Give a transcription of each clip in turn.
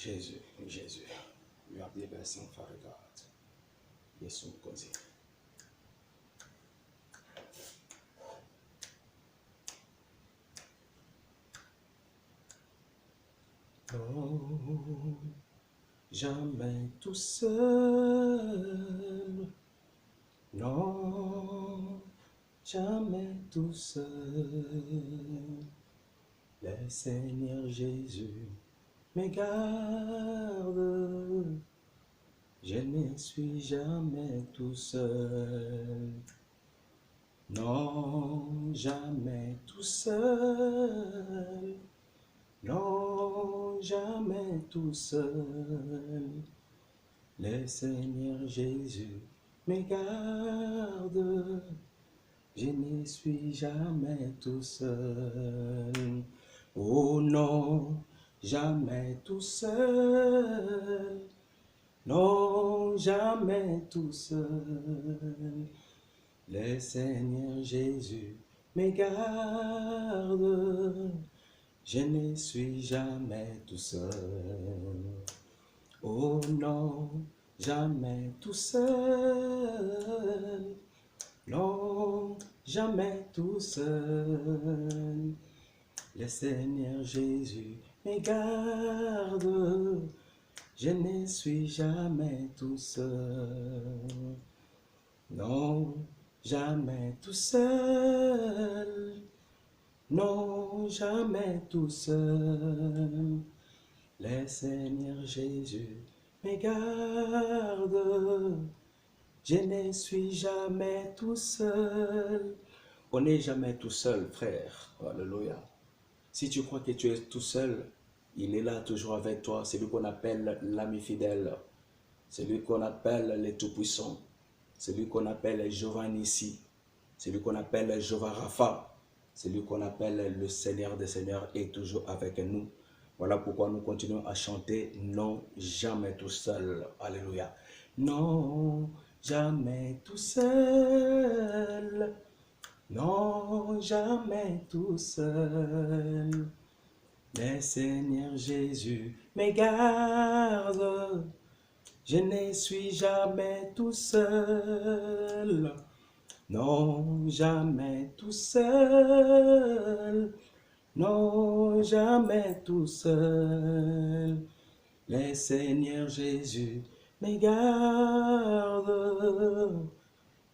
Jésus, Jésus. You are the blessing, Father God. Yes, Mukozi. Non, jamais tout seul. Non, jamais tout seul. Le Seigneur Jésus me garde. Je ne suis jamais tout seul. Non, jamais tout seul. Non, jamais tout seul. Le Seigneur Jésus me garde. Je ne suis jamais tout seul. Oh non, jamais tout seul. Non, jamais tout seul. Le Seigneur Jésus me garde. Je ne suis jamais tout seul. Oh non, jamais tout seul. Non, jamais tout seul. Le Seigneur Jésus me garde. Je ne suis jamais tout seul. Non, jamais tout seul. Non, jamais tout seul. Le Seigneur Jésus me garde. Je ne suis jamais tout seul. On n'est jamais tout seul, frère. Alléluia. Si tu crois que tu es tout seul, il est là toujours avec toi. C'est lui qu'on appelle l'ami fidèle. C'est lui qu'on appelle le Tout-Puissant. C'est lui qu'on appelle Jéhovah Nissi. C'est lui qu'on appelle Jéhovah Rapha. C'est lui qu'on appelle le Seigneur des Seigneurs est toujours avec nous. Voilà pourquoi nous continuons à chanter non, jamais tout seul. Alléluia. Non, jamais tout seul. Non, jamais tout seul. Le Seigneur Jésus me garde. Je ne suis jamais tout seul. Non, jamais tout seul. Non, jamais tout seul. Le Seigneur Jésus me garde.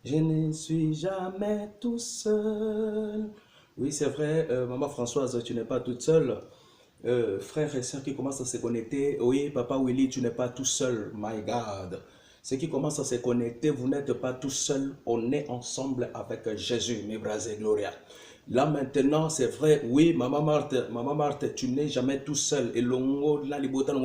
Je ne suis jamais tout seul. Oui, c'est vrai, maman Françoise, tu n'es pas toute seule. Frères et sœurs qui commencent à se connecter. Oui, papa Willy, tu n'es pas tout seul. My God. Ceux qui commencent à se connecter, vous n'êtes pas tout seul. On est ensemble avec Jésus, mes bras et gloria. Là maintenant, c'est vrai, oui, maman Marthe, tu n'es jamais tout seul. Et longo, là, les botans,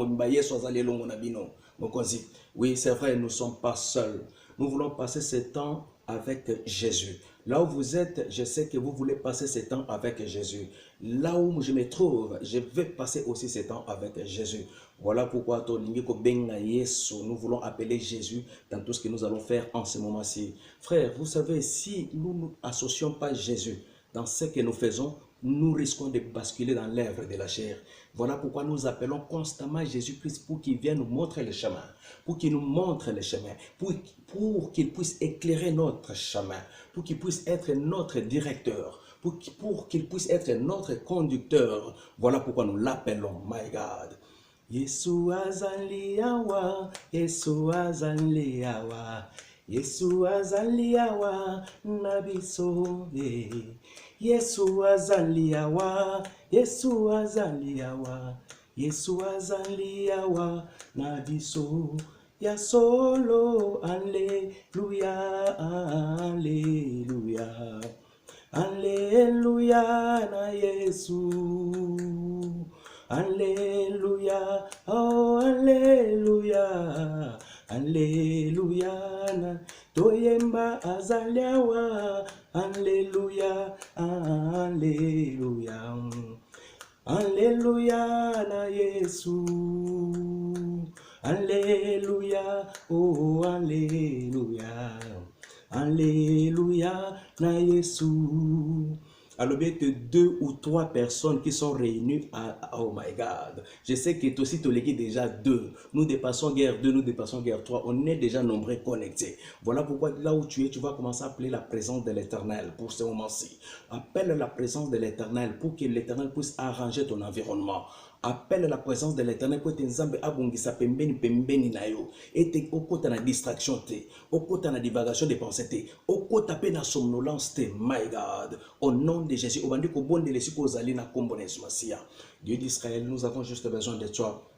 oui, c'est vrai, nous ne sommes pas seuls. Nous voulons passer ce temps avec Jésus. Là où vous êtes, je sais que vous voulez passer ce temps avec Jésus. Là où je me trouve, je vais passer aussi ce temps avec Jésus. Voilà pourquoi nous voulons appeler Jésus dans tout ce que nous allons faire en ce moment-ci. Frère, vous savez, si nous n'associons pas Jésus dans ce que nous faisons, nous risquons de basculer dans l'œuvre de la chair. Voilà pourquoi nous appelons constamment Jésus-Christ pour qu'il vienne nous montrer le chemin, pour qu'il nous montre le chemin, pour qu'il puisse éclairer notre chemin, pour qu'il puisse être notre directeur, pour qu'il puisse être notre conducteur. Voilà pourquoi nous l'appelons, my God. Yesu azaliawa, Yesu azaliawa, Yesu azaliawa, nabiso, Yesu azaliawa, Yesu azaliawa, Yesu azaliawa, nabiso, ya solo, alleluia, alleluia, alleluia na Yesu, alleluia, oh alleluia, alleluia na toyemba azaliawa, alleluia, alleluia, alleluia na Yesu, alleluia, oh alleluia, alleluia na Yesu, Alors bien que 2 ou 3 personnes qui sont réunies oh my God. Je sais que toi aussi tu légué déjà 2. Nous dépassons guerre 2, nous dépassons guerre 3. On est déjà nombreux connectés. Voilà pourquoi là où tu es, tu vas commencer à appeler la présence de l'Éternel pour ce moment-ci. Appelle la présence de l'Éternel pour que l'Éternel puisse arranger ton environnement. Appelle la présence de l'Éternel pour que nzambe abongisa pembeni pembeni na yo. Et okota na distraction te, okota na divagation de pensée te, okota pe na somnolence te. My God, au nom de Jésus, obandi ko bondele siko ozali na kombo na Yesu Masia. Dieu d'Israël, nous avons juste besoin de toi.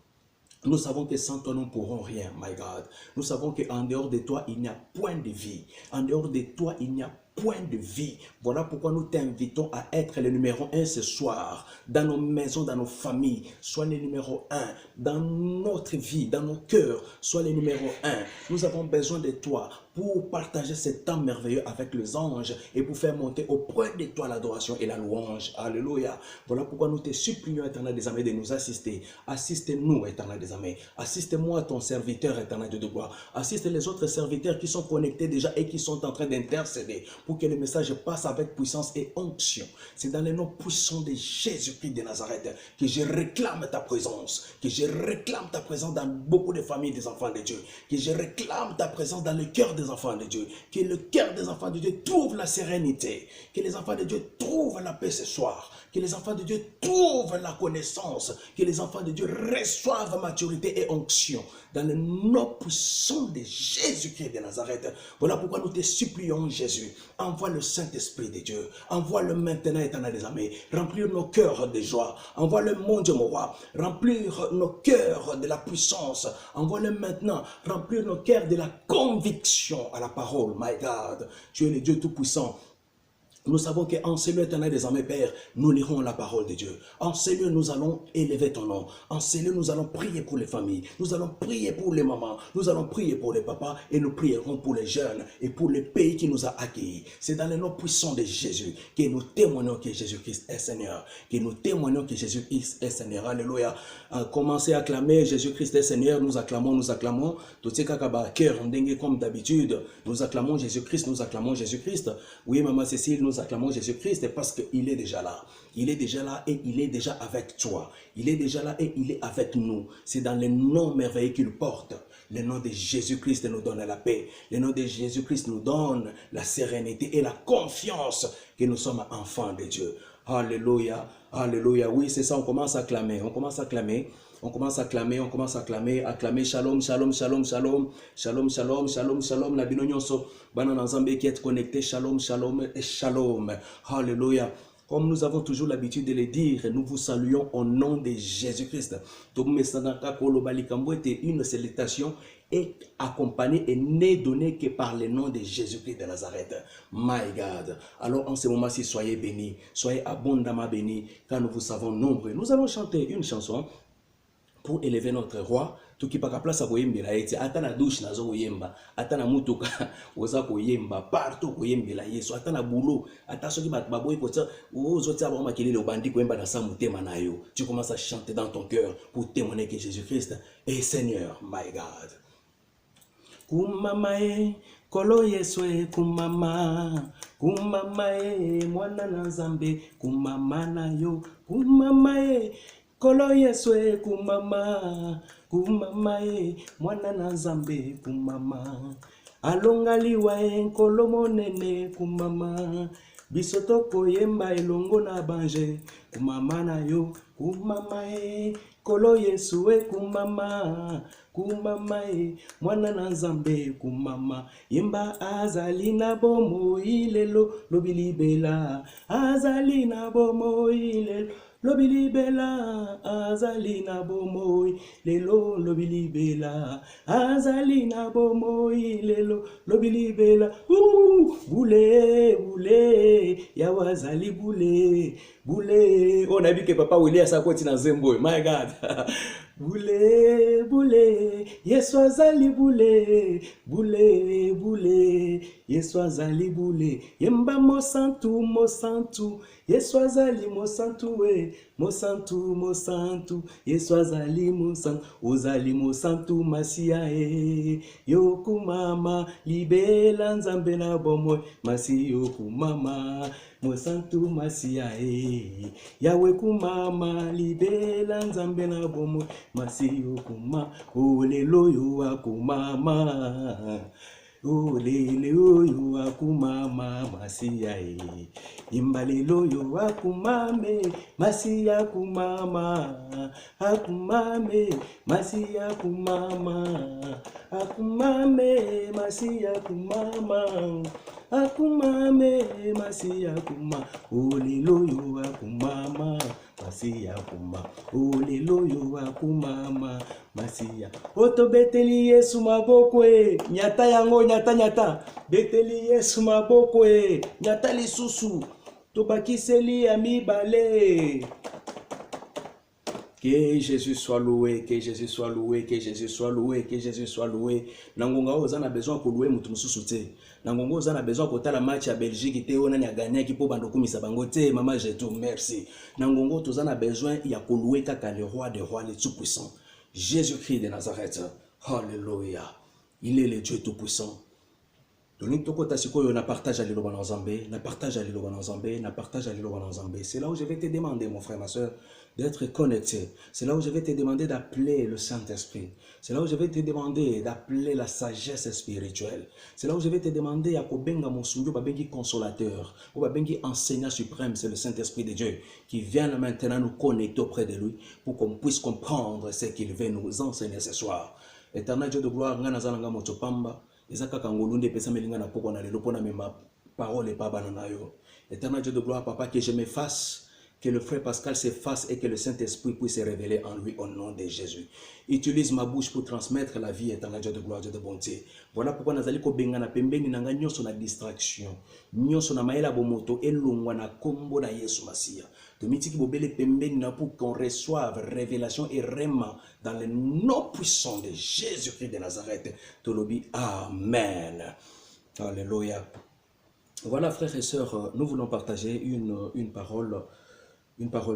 Nous savons que sans toi, nous ne pourrons rien, my God. Nous savons qu'en dehors de toi, il n'y a point de vie. En dehors de toi, il n'y a point de vie. Voilà pourquoi nous t'invitons à être le numéro 1 ce soir. Dans nos maisons, dans nos familles, sois le numéro 1. Dans notre vie, dans nos cœurs, sois le numéro 1. Nous avons besoin de toi pour partager ce temps merveilleux avec les anges et pour faire monter auprès de toi l'adoration et la louange. Alléluia. Voilà pourquoi nous te supplions, Éternel des armées, de nous assister. Assiste-nous, Éternel des armées. Assiste-moi, ton serviteur, Éternel de gloire. Assiste les autres serviteurs qui sont connectés déjà et qui sont en train d'intercéder pour que le message passe avec puissance et onction. C'est dans le nom puissant de Jésus-Christ de Nazareth que je réclame ta présence, que je réclame ta présence dans beaucoup de familles des enfants de Dieu, que je réclame ta présence dans le cœur des enfants de Dieu, que le cœur des enfants de Dieu trouve la sérénité, que les enfants de Dieu trouvent la paix ce soir, que les enfants de Dieu trouvent la connaissance, que les enfants de Dieu reçoivent maturité et onction dans le nom puissant de Jésus-Christ de Nazareth. Voilà pourquoi nous te supplions, Jésus, envoie le Saint-Esprit de Dieu, envoie-le maintenant, Éternel des armées, remplir nos cœurs de joie, envoie-le, mon Dieu, mon roi, remplir nos cœurs de la puissance, envoie-le maintenant, remplir nos cœurs de la conviction à la parole. My God, tu es le Dieu Tout-Puissant. Nous savons qu'en ce lieu, Éternel des armées, Père, nous lirons la parole de Dieu. En ce lieu, nous allons élever ton nom. En ce lieu, nous allons prier pour les familles. Nous allons prier pour les mamans. Nous allons prier pour les papas. Et nous prierons pour les jeunes et pour les pays qui nous a accueillis. C'est dans le nom puissant de Jésus que nous témoignons que Jésus-Christ est Seigneur. Que nous témoignons que Jésus-Christ est Seigneur. Alléluia. Commencez à acclamer Jésus-Christ est Seigneur. Nous acclamons, nous acclamons. Tout ce kakaba cœur, comme d'habitude. Nous acclamons Jésus-Christ, nous acclamons Jésus-Christ. Oui, maman Cécile, nous acclamons Jésus-Christ parce qu'il est déjà là. Il est déjà là et il est déjà avec toi. Il est déjà là et il est avec nous. C'est dans le nom merveilleux qu'il porte. Le nom de Jésus-Christ nous donne la paix. Le nom de Jésus-Christ nous donne la sérénité et la confiance que nous sommes enfants de Dieu. Alléluia, alléluia. Oui, c'est ça, on commence à clamer, on commence à clamer. On commence à clamer, on commence à clamer, shalom, shalom, shalom, shalom, shalom, shalom, shalom, shalom, la binonyonso, bana nzambe qui est connecté, shalom, shalom et shalom. Alléluia. Comme nous avons toujours l'habitude de le dire, nous vous saluons au nom de Jésus-Christ. Une salutation est accompagnée et n'est donnée que par le nom de Jésus-Christ de Nazareth. My God. Alors en ce moment-ci, soyez bénis, soyez abondamment bénis, car nous vous savons nombreux. Nous allons chanter une chanson pour élever notre roi. Tout qui pas place à koyembela eti ata na douche nazo koyemba, ata na mutuka oza koyemba, partout koyembela Yesu, ata na boulot, ata soki bat baboy ko tsa ozoti aba makelele obandi koyemba na sa mutema na yo. Tu commences à chanter dans ton cœur pour témoigner que Jésus-Christ est Seigneur. My God. Kumama e kolo Yesu e kumama, kumama e mwana na Nzambe, kumama na yo, kumama e kolo Yesu e kumama, kumama e mwana na Nzambe kumama. Alongaliwa e nkolo monene kumama, bisoto koyemba elongo na banje kumama na yo, kumama e kolo Yesu e kumama, kumama e mwana na Nzambe kumama. Yemba azali na bomo ilelo lobilibela, azali na bomo ilelo lobilibela, azali na bomoi lelo lobilibela, azali na bomoi lelo lobilibela. Boule boule ya wazali boule boule. On a vu que papa Willy a sa côté dans Zembo. My God. Boule boule Yesu azali boule boule boule Yesu azali boule. Yemba mo santu Yesu azali mo santu we mosantu, Yesu azali mosantu, ozali mosantu masia yokumama, libela nzambe na bomoi, masi yokumama, mosantu masia Yawe kumama, libela nzambe na bomoi, masi yokuma, olelo yo akumama. Olele oyo akumama masia imbalelo yo akumame masia kumama akumame masia kumama akumame masia kumama akumame masia kuma olelo yo akumama masia kuma olelo yo akumama masia oto beteli Yesu maboko nyata yango nyata beteli Yesu maboko nyata lisusu tobakiseli ya mibale. Que Jésus soit loué, que Jésus soit loué, que Jésus soit loué, que Jésus soit loué. Nangonga oza na besoin ko louer mutu mususu te. Nangonga oza na besoin ko tala match ya Belgique te ona ni gagner ki po bando kumisa bango te. Maman je tout merci. Nangonga toza na besoin ya ko louer kaka le roi des rois, le tout puissant. Jésus-Christ de Nazareth. Alléluia. Il est le Dieu tout puissant. Na partage à l'Iloba Nzambé, na partage à l'Iloba Nzambé, na partage à l'Iloba Nzambé. C'est là où je vais te demander, mon frère, ma soeur, d'être connecté. C'est là où je vais te demander d'appeler le Saint-Esprit. C'est là où je vais te demander d'appeler la sagesse spirituelle. C'est là où je vais te demander à Kobenga Monsungo, Babengi consolateur, ou Babengi enseignant suprême, c'est le Saint-Esprit de Dieu qui vient maintenant nous connecter auprès de lui pour qu'on puisse comprendre ce qu'il veut nous enseigner ce soir. Éternel Dieu de gloire, Nganazalanga Motopamba. Ezaka ngolunde pesa melinga na poko na lelo pona mema parole et pas banana yo. Éternel Dieu de gloire, papa, que je m'efface, que le frère Pascal s'efface et que le Saint-Esprit puisse se révéler en lui au nom de Jésus. Utilise ma bouche pour transmettre la vie, éternel Dieu de gloire, Dieu de bonté. Voilà pourquoi nazali ko benga na pembeni nanga nyonso na distraction. Nyonso na maela bomoto elongwa na kombo na Yesu Masia. Domitiki bobele pembeni na pour qu'on reçoive révélation et rema dans le nom puissant de Jésus-Christ de Nazareth. Tolobi amen. Alléluia. Voilà, frères et sœurs, nous voulons partager une parole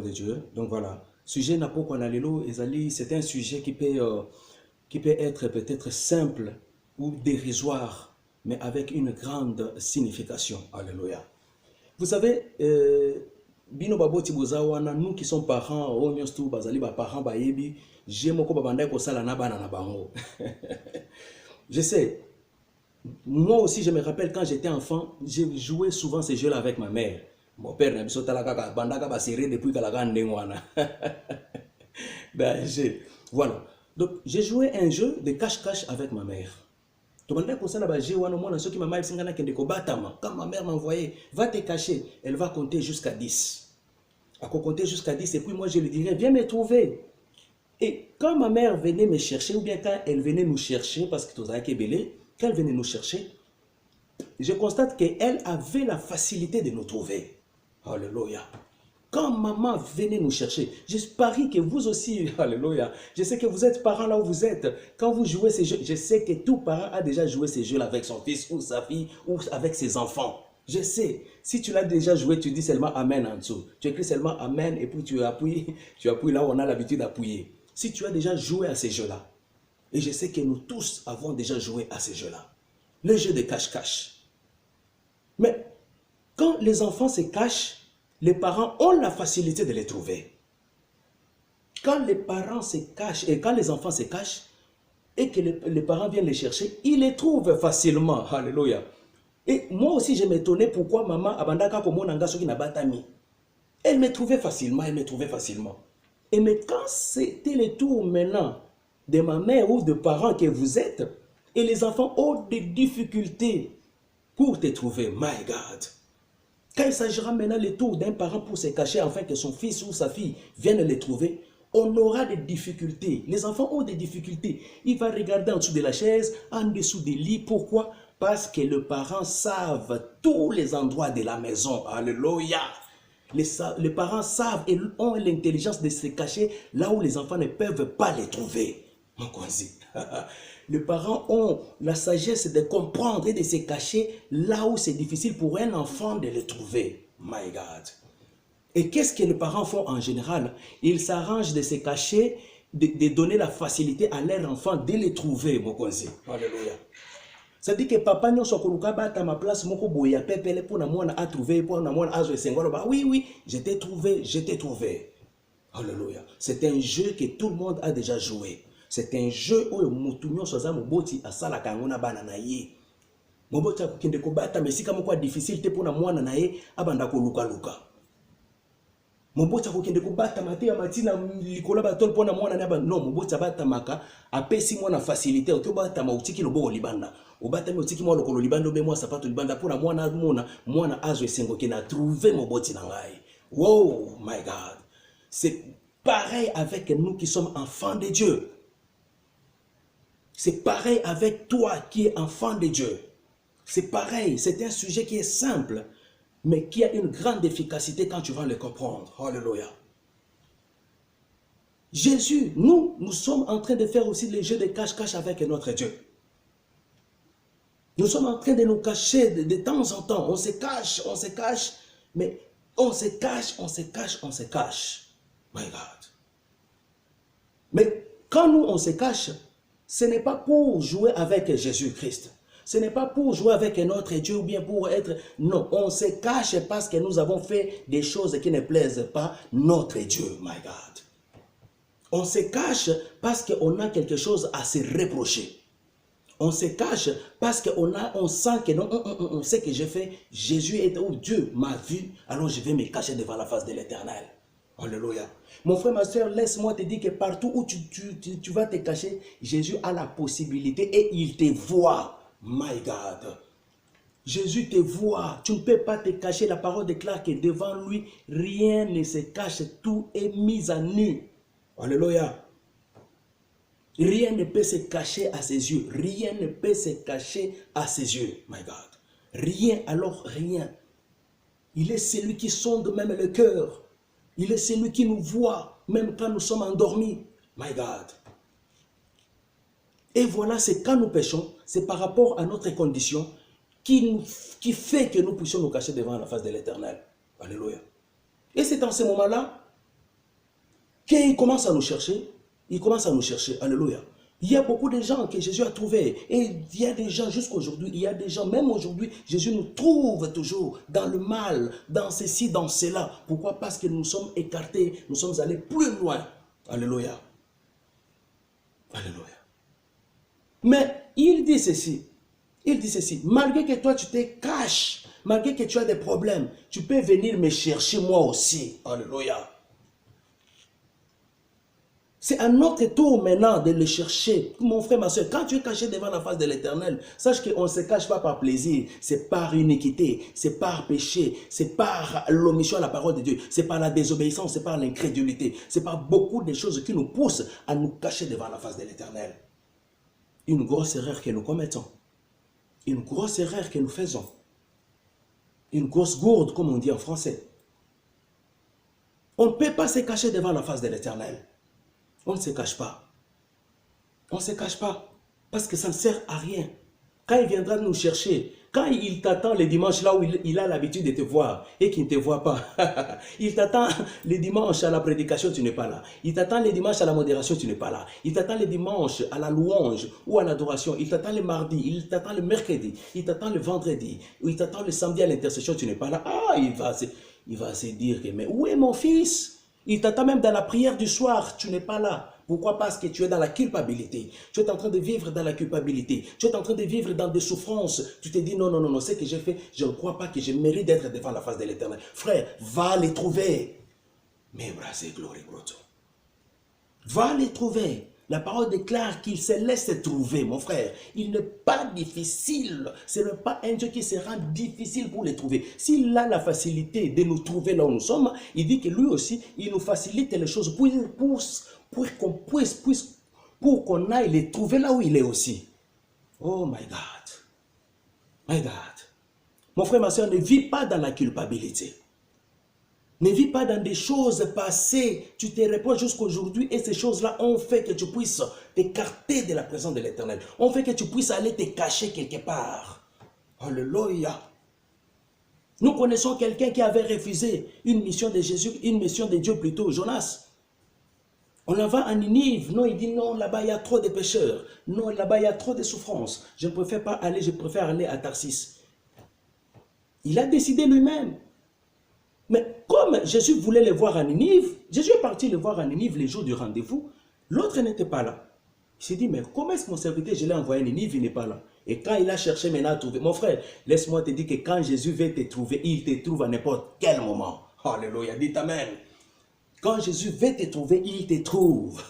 de Dieu. Donc voilà, sujet n'a pas qu'on a l'élo, c'est un sujet qui peut être peut-être simple ou dérisoire, mais avec une grande signification. Alléluia. Vous savez, bino baboti bozawana, nous qui sommes parents, onyostu bazali ba parents ba yebi, j'aime ko babanda ko sala na bana na bango. Je sais. Moi aussi, je me rappelle quand j'étais enfant, j'ai joué souvent ces jeux-là avec ma mère. Mon père n'a pas talaka bandaka ba serré depuis que la grande ngwana. Voilà. Donc j'ai joué un jeu de cache-cache avec ma mère. Tout le monde ça là-bas, j'ai one moi dans ce qui m'a mal singana kende ko batama. Quand ma mère m'envoyait, va te cacher, elle va compter jusqu'à 10. Elle va compter jusqu'à 10 et puis moi je lui dirais viens me trouver. Et quand ma mère venait me chercher ou bien quand elle venait nous chercher parce que tout ça est belé, quand elle venait nous chercher, je constate qu'elle avait la facilité de nous trouver. Alléluia. Quand maman venait nous chercher, je parie que vous aussi, alléluia, je sais que vous êtes parents là où vous êtes, quand vous jouez ces jeux, je sais que tout parent a déjà joué ces jeux-là avec son fils ou sa fille ou avec ses enfants. Je sais, si tu l'as déjà joué, tu dis seulement Amen en dessous. Tu écris seulement Amen et puis tu appuies là où on a l'habitude d'appuyer. Si tu as déjà joué à ces jeux-là, et je sais que nous tous avons déjà joué à ces jeux-là, le jeu de cache-cache. Mais quand les enfants se cachent, les parents ont la facilité de les trouver. Quand les parents se cachent et quand les enfants se cachent et que les parents viennent les chercher, ils les trouvent facilement. Alléluia. Et moi aussi, je m'étonnais pourquoi maman abandaka komo nanga soki na batami. Elle me trouvait facilement, Et mais quand c'était le tour maintenant de ma mère ou de parents que vous êtes, et les enfants ont des difficultés pour te trouver, my God. Quand il s'agira maintenant le tour d'un parent pour se cacher afin que son fils ou sa fille vienne les trouver, on aura des difficultés. Les enfants ont des difficultés. Il va regarder en dessous de la chaise, en dessous des lits. Pourquoi? Parce que les parents savent tous les endroits de la maison. Alléluia. Les parents savent et ont l'intelligence de se cacher là où les enfants ne peuvent pas les trouver. Mon conseil. Les parents ont la sagesse de comprendre et de se cacher là où c'est difficile pour un enfant de les trouver. My God. Et qu'est-ce que les parents font en général? Ils s'arrangent de se cacher, de donner la facilité à leur enfant de les trouver, mon conseil. Alléluia. Ça dit que papa nous sommes à ma place, mon boya pepele pour moi à trouver, pour moi à jouer. Oui, oui, je t'ai trouvé, je t'ai trouvé. Alléluia. C'est un jeu que tout le monde a déjà joué. C'est un jeu où mutunyo soza moboti asala kangona bana na ye. Moboti akukende kobata mais si kama kwa difficile te pona mwana na ye abanda ko luka luka. Moboti akukende kobata matia matina likola batol pona mwana na ba non moboti abata maka apesi mwana facilité okobata mautiki loboko libanda. Obata mi otiki mwana lokolo libanda be mwa sapato libanda pona mwana azwe sengo ke na trouver moboti na ngai. Wow, my God. C'est pareil avec nous qui sommes enfants de Dieu. C'est pareil avec toi qui es enfant de Dieu. C'est pareil, c'est un sujet qui est simple, mais qui a une grande efficacité quand tu vas le comprendre. Alléluia. Jésus, nous sommes en train de faire aussi les jeux de cache-cache avec notre Dieu. Nous sommes en train de nous cacher de temps en temps. On se cache, mais on se cache. My God. Mais quand nous, on se cache, ce n'est pas pour jouer avec Jésus-Christ. Ce n'est pas pour jouer avec notre Dieu ou bien pour être... Non, on se cache parce que nous avons fait des choses qui ne plaisent pas notre Dieu, my God. On se cache parce qu'on a quelque chose à se reprocher. On se cache parce qu'on sent que non, ce que j'ai fait, Jésus est où Dieu m'a vu, alors je vais me cacher devant la face de l'Éternel. Alléluia. Mon frère, ma soeur, laisse-moi te dire que partout où tu vas te cacher, Jésus a la possibilité et il te voit. My God. Jésus te voit. Tu ne peux pas te cacher. La parole déclare que devant lui, rien ne se cache. Tout est mis à nu. Alléluia. Rien ne peut se cacher à ses yeux. Rien ne peut se cacher à ses yeux. My God. Rien, alors rien. Il est celui qui sonde même le cœur. Il est celui qui nous voit, même quand nous sommes endormis. My God. Et voilà, c'est quand nous péchons, c'est par rapport à notre condition qui fait que nous puissions nous cacher devant la face de l'Éternel. Alléluia. Et c'est dans ce moment-là qu'il commence à nous chercher. Il commence à nous chercher. Alléluia. Il y a beaucoup de gens que Jésus a trouvés. Et il y a des gens jusqu'à aujourd'hui, il y a des gens, même aujourd'hui, Jésus nous trouve toujours dans le mal, dans ceci, dans cela. Pourquoi? Parce que nous sommes écartés, nous sommes allés plus loin. Alléluia. Alléluia. Mais il dit ceci, malgré que toi tu te caches, malgré que tu as des problèmes, tu peux venir me chercher moi aussi. Alléluia. C'est à notre tour maintenant de le chercher. Mon frère, ma soeur, quand tu es caché devant la face de l'Éternel, sache qu'on ne se cache pas par plaisir, c'est par iniquité, c'est par péché, c'est par l'omission à la parole de Dieu, c'est par la désobéissance, c'est par l'incrédulité, c'est par beaucoup de choses qui nous poussent à nous cacher devant la face de l'Éternel. Une grosse erreur que nous commettons. Une grosse erreur que nous faisons. Une grosse gourde, comme on dit en français. On ne peut pas se cacher devant la face de l'Éternel. On ne se cache pas. On ne se cache pas. Parce que ça ne sert à rien. Quand il viendra nous chercher, quand il t'attend le dimanche là où il a l'habitude de te voir et qu'il ne te voit pas, il t'attend le dimanche à la prédication, tu n'es pas là. Il t'attend le dimanche à la modération, tu n'es pas là. Il t'attend le dimanche à la louange ou à l'adoration. Il t'attend le mardi, il t'attend le mercredi, il t'attend le vendredi, ou il t'attend le samedi à l'intercession, tu n'es pas là. Ah, il va se dire que, mais où est mon fils? Il t'attend même dans la prière du soir, tu n'es pas là. Pourquoi? Parce que tu es dans la culpabilité. Tu es en train de vivre dans la culpabilité. Tu es en train de vivre dans des souffrances. Tu te dis non, non, non, non, ce que j'ai fait, je ne crois pas que je mérite d'être devant la face de l'Éternel. Frère, va les trouver. Mais brasé, glory, broto. Va les trouver. La parole déclare qu'il se laisse trouver, mon frère. Il n'est pas difficile. Ce n'est pas un Dieu qui se rend difficile pour les trouver. S'il a la facilité de nous trouver là où nous sommes, il dit que lui aussi, il nous facilite les choses pour qu'on aille les trouver là où il est aussi. Oh my God. My God. Mon frère, ma soeur, ne vis pas dans la culpabilité. Ne vis pas dans des choses passées. Tu te reproches jusqu'aujourd'hui et ces choses-là ont fait que tu puisses t'écarter de la présence de l'Éternel. Ont fait que tu puisses aller te cacher quelque part. Alléluia. Nous connaissons quelqu'un qui avait refusé une mission de Jésus, une mission de Dieu plutôt, Jonas. On en va à Ninive. Non, il dit non, là-bas il y a trop de pécheurs. Non, là-bas il y a trop de souffrances. Je ne préfère pas aller, je préfère aller à Tarsis. Il a décidé lui-même. Mais comme Jésus voulait le voir à Ninive, Jésus est parti le voir à Ninive les jours du rendez-vous. L'autre n'était pas là. Il s'est dit, mais comment est-ce que mon serviteur, je l'ai envoyé à Ninive, il n'est pas là. Et quand il a cherché maintenant à trouver, mon frère, laisse-moi te dire que quand Jésus veut te trouver, il te trouve à n'importe quel moment. Alléluia, dites Amen. Quand Jésus veut te trouver, il te trouve.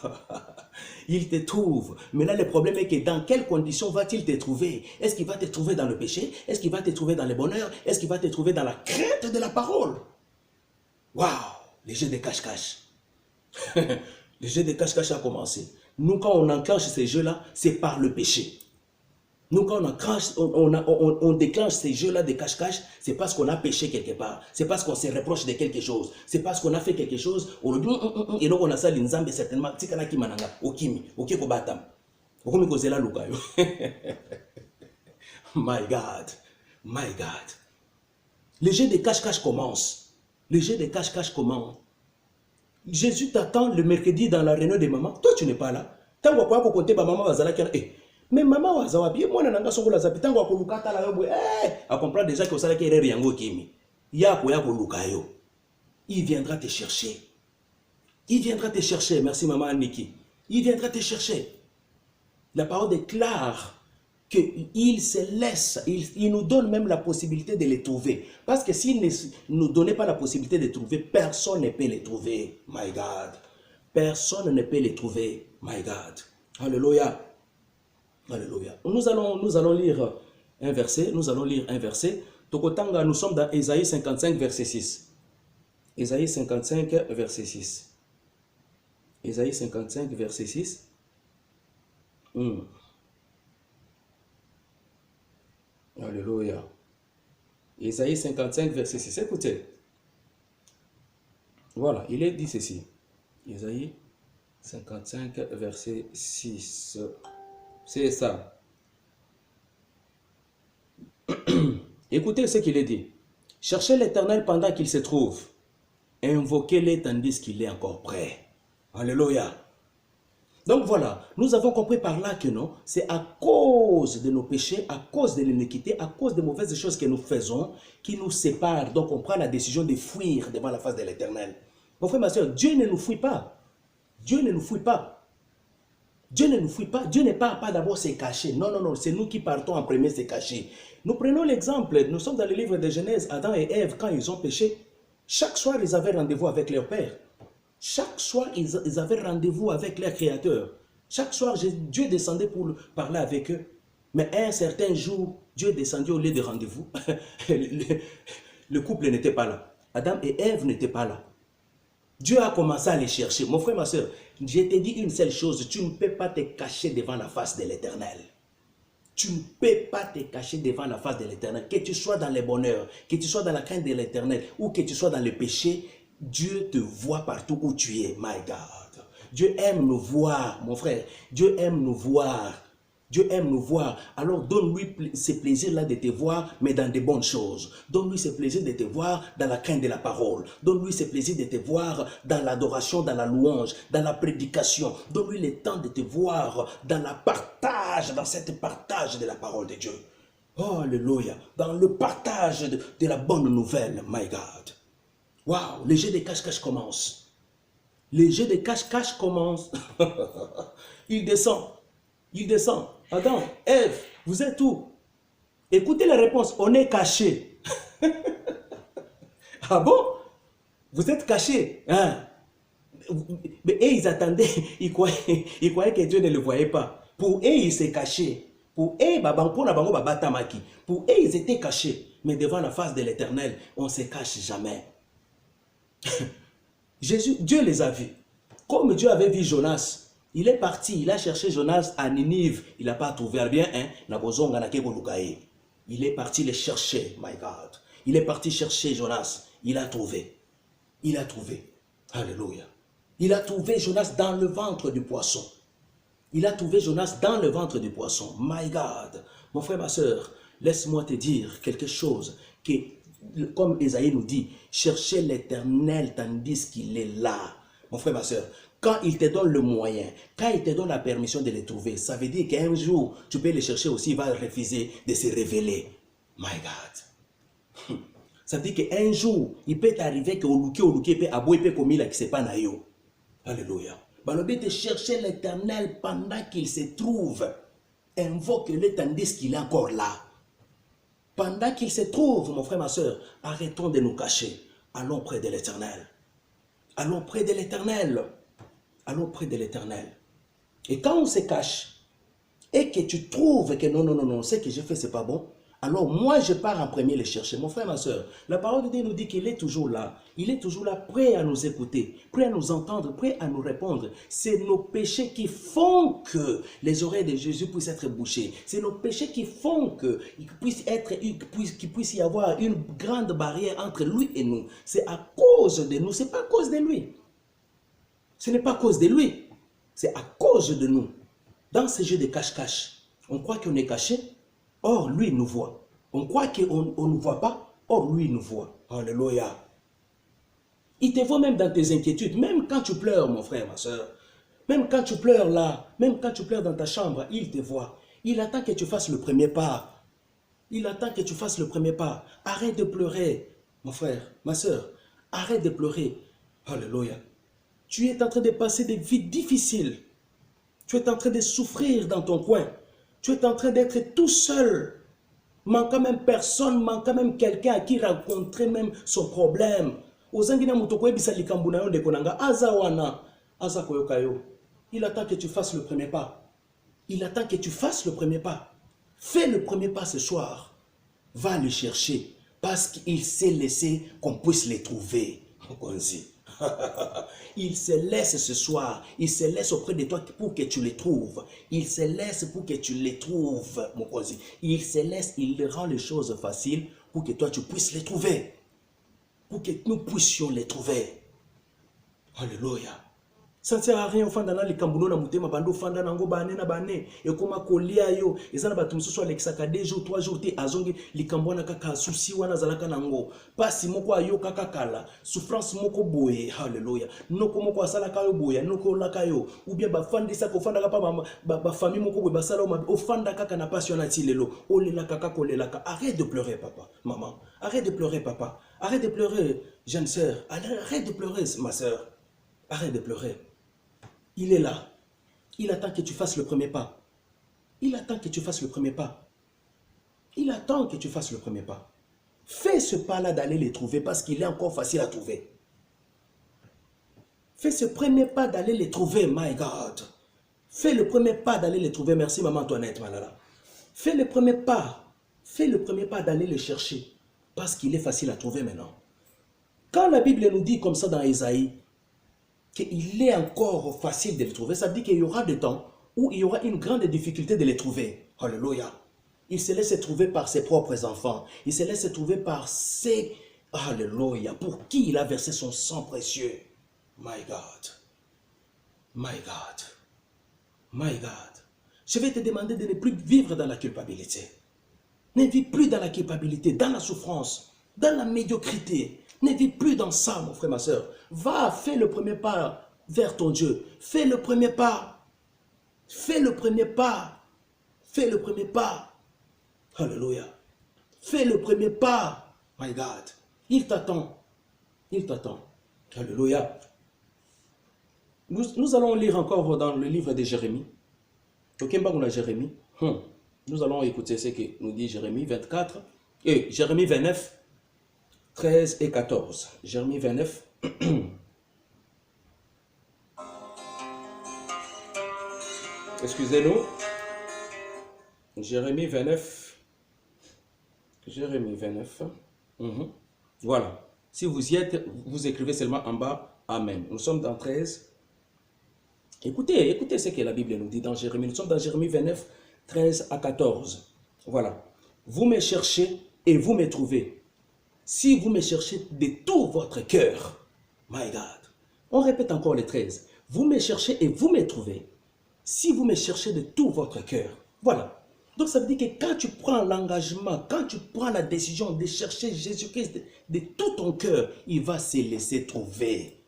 Il te trouve. Mais là, le problème est que dans quelles conditions va-t-il te trouver? Est-ce qu'il va te trouver dans le péché? Est-ce qu'il va te trouver dans le bonheur? Est-ce qu'il va te trouver dans la crainte de la parole? Waouh! Les jeux de cache-cache. Les jeux de cache-cache a commencé. Nous, quand on enclenche ces jeux-là, c'est par le péché. Nous, quand on déclenche ces jeux-là de cache-cache, c'est parce qu'on a péché quelque part. C'est parce qu'on se reproche de quelque chose. C'est parce qu'on a fait quelque chose. On dit, et donc on a ça, l'inzambe, certainement. Tikana ki mananga, okimi, okiko batam. Okomi kozela lukayo. My God. My God. Les jeux de cache-cache commencent. Les jeux de cache-cache commencent. Jésus t'attend le mercredi dans la réunion des mamans. Toi, tu n'es pas là. Tant qu'on va compter, maman va zala qui mais maman wa zawapi mwana nanga songo la zapi tango akolukata la yobo a comprendre déjà que ça qui est riango kimi ya ko luka yo. Il viendra te chercher. Il viendra te chercher. Merci maman Niki. Il viendra te chercher. La parole déclare qu'il se laisse, il nous donne même la possibilité de les trouver. Parce que s'il ne nous donnait pas la possibilité de les trouver, personne ne peut les trouver. My God. Personne ne peut les trouver. My God. Alléluia. Alléluia. Nous allons lire un verset. Nous allons lire un verset. Tokotanga, nous sommes dans Ésaïe 55, verset 6. Ésaïe 55, verset 6. Ésaïe 55, verset 6. Alléluia. Ésaïe 55, verset 6. Écoutez. Voilà, il est dit ceci. Ésaïe 55, verset 6. C'est ça. Écoutez ce qu'il est dit. Cherchez l'Éternel pendant qu'il se trouve. Invoquez-le tandis qu'il est encore prêt. Alléluia. Donc voilà, nous avons compris par là que non, c'est à cause de nos péchés, à cause de l'iniquité, à cause des mauvaises choses que nous faisons, qui nous séparent. Donc on prend la décision de fuir devant la face de l'Éternel. Mon frère, ma soeur, Dieu ne nous fuit pas. Dieu ne nous fuit pas. Dieu ne nous fuit pas. Dieu ne part pas d'abord se cacher. Non, non, non. C'est nous qui partons en premier se cacher. Nous prenons l'exemple. Nous sommes dans le livre de Genèse. Adam et Ève, quand ils ont péché, chaque soir, ils avaient rendez-vous avec leur Père. Chaque soir, ils avaient rendez-vous avec leur Créateur. Chaque soir, Dieu descendait pour parler avec eux. Mais un certain jour, Dieu descendait au lieu de rendez-vous. Le couple n'était pas là. Adam et Ève n'étaient pas là. Dieu a commencé à les chercher. Mon frère, ma soeur, je te dis une seule chose, tu ne peux pas te cacher devant la face de l'Éternel. Tu ne peux pas te cacher devant la face de l'Éternel. Que tu sois dans le bonheur, que tu sois dans la crainte de l'Éternel, ou que tu sois dans le péché, Dieu te voit partout où tu es. My God. Dieu aime nous voir, mon frère. Dieu aime nous voir. Dieu aime nous voir. Alors donne-lui ce plaisir-là de te voir, mais dans de bonnes choses. Donne-lui ce plaisir de te voir dans la crainte de la parole. Donne-lui ce plaisir de te voir dans l'adoration, dans la louange, dans la prédication. Donne-lui le temps de te voir dans la partage, dans cette partage de la parole de Dieu. Oh, alléluia. Dans le partage de la bonne nouvelle, my God. Waouh, les jeux de cache-cache commencent. Les jeux de cache-cache commencent. Il descend. Il descend. Adam, Ève, vous êtes où? Écoutez la réponse. On est caché. Ah bon? Vous êtes cachés. Hein? Mais ils attendaient. Ils croyaient que Dieu ne le voyait pas. Pour eux, ils s'est cachés. Pour eux, pour eux, ils étaient cachés. Mais devant la face de l'Éternel, on ne se cache jamais. Dieu les a vus. Comme Dieu avait vu Jonas. Il est parti, il a cherché Jonas à Ninive. Il n'a pas trouvé bien. Il est parti le chercher, my God. Il est parti chercher Jonas. Il a trouvé. Il a trouvé. Alléluia. Il a trouvé Jonas dans le ventre du poisson. Il a trouvé Jonas dans le ventre du poisson. My God. Mon frère, ma soeur, laisse-moi te dire quelque chose. Que comme Esaïe nous dit, cherchez l'Éternel tandis qu'il est là. Mon frère, ma soeur, quand il te donne le moyen, quand il te donne la permission de les trouver, ça veut dire qu'un jour, tu peux les chercher aussi, il va refuser de se révéler. My God. Ça veut dire qu'un jour, il peut t'arriver que Oluki peut abouer, peut commis là, qui c'est pas naïo. Alléluia. Balobé te chercher l'Éternel pendant qu'il se trouve. Invoque-le tandis qu'il est encore là. Pendant qu'il se trouve, mon frère, ma soeur, arrêtons de nous cacher. Allons près de l'Éternel. Allons près de l'Éternel. Allons près de l'Éternel. Et quand on se cache, et que tu trouves que non, ce que j'ai fait, c'est pas bon, alors moi, je pars en premier les chercher. Mon frère, ma soeur, la parole de Dieu nous dit qu'il est toujours là. Il est toujours là, prêt à nous écouter, prêt à nous entendre, prêt à nous répondre. C'est nos péchés qui font que les oreilles de Jésus puissent être bouchées. C'est nos péchés qui font qu'il puisse y avoir une grande barrière entre lui et nous. C'est à cause de nous, c'est pas à cause de lui. Ce n'est pas à cause de lui, c'est à cause de nous. Dans ce jeu de cache-cache, on croit qu'on est caché. Or, lui nous voit. On croit qu'on ne nous voit pas. Or, lui nous voit. Alléluia. Il te voit même dans tes inquiétudes. Même quand tu pleures, mon frère, ma soeur. Même quand tu pleures là. Même quand tu pleures dans ta chambre, il te voit. Il attend que tu fasses le premier pas. Il attend que tu fasses le premier pas. Arrête de pleurer, mon frère, ma soeur. Arrête de pleurer. Alléluia. Tu es en train de passer des vies difficiles. Tu es en train de souffrir dans ton coin. Tu es en train d'être tout seul, manquant même personne, manquant même quelqu'un à qui rencontrer même son problème. Il attend que tu fasses le premier pas. Il attend que tu fasses le premier pas. Fais le premier pas ce soir. Va le chercher parce qu'il s'est laissé qu'on puisse les trouver. Il se laisse ce soir, il se laisse auprès de toi pour que tu les trouves. Il se laisse pour que tu les trouves, mon cousin. Il se laisse, il rend les choses faciles pour que toi tu puisses les trouver. Pour que nous puissions les trouver. Alléluia. Ça ne sert à rien au fond dans les cambuno na mutema bando fanda nango bane na bane et koma kolia yo ezana batum so alexaka 2 jours 3 jours te azongi likambwana kaka souci wana zalaka nango pasi moko ayo kaka kala souffrance moko boye. Hallelujah. Noko moko asala kayo boya noko laka yo ou bien ba fandisa ko fanda ka ba famille moko boye basala o fanda kaka na passion na tilelo o lela kaka ko lelaka. Arrête de pleurer papa, maman. Arrête de pleurer papa. Arrête de pleurer jeune sœur. Arrête de pleurer ma sœur. Arrête de pleurer. Il est là. Il attend que tu fasses le premier pas. Il attend que tu fasses le premier pas. Il attend que tu fasses le premier pas. Fais ce pas-là d'aller les trouver parce qu'il est encore facile à trouver. Fais ce premier pas d'aller les trouver, my God. Fais le premier pas d'aller les trouver. Merci, maman Antoinette, Malala. Fais le premier pas. Fais le premier pas d'aller les chercher parce qu'il est facile à trouver maintenant. Quand la Bible nous dit comme ça dans Ésaïe, qu'il est encore facile de les trouver, ça veut dire qu'il y aura des temps où il y aura une grande difficulté de les trouver. Alléluia. Il se laisse trouver par ses propres enfants. Il se laisse trouver par ses... Alléluia. Pour qui il a versé son sang précieux. My God. My God. My God. Je vais te demander de ne plus vivre dans la culpabilité. Ne vis plus dans la culpabilité, dans la souffrance, dans la médiocrité. Ne vis plus dans ça, mon frère, ma soeur. Va, fais le premier pas vers ton Dieu. Fais le premier pas. Fais le premier pas. Fais le premier pas. Alléluia. Fais le premier pas. My God. Il t'attend. Il t'attend. Alléluia. Nous allons lire encore dans le livre de Jérémie. Ok, on a Jérémie. Nous allons écouter ce que nous dit Jérémie 24. Et Jérémie 29. 13 et 14. Jérémie 29. Excusez-nous. Jérémie 29. Jérémie 29. Voilà. Si vous y êtes, vous écrivez seulement en bas. Amen. Nous sommes dans 13. Écoutez ce que la Bible nous dit dans Jérémie. Nous sommes dans Jérémie 29, 13 à 14. Voilà. Vous me cherchez et vous me trouvez. Si vous me cherchez de tout votre cœur, my God. On répète encore les 13. Vous me cherchez et vous me trouvez. Si vous me cherchez de tout votre cœur. Voilà. Donc ça veut dire que quand tu prends l'engagement, quand tu prends la décision de chercher Jésus-Christ de tout ton cœur, il va se laisser trouver.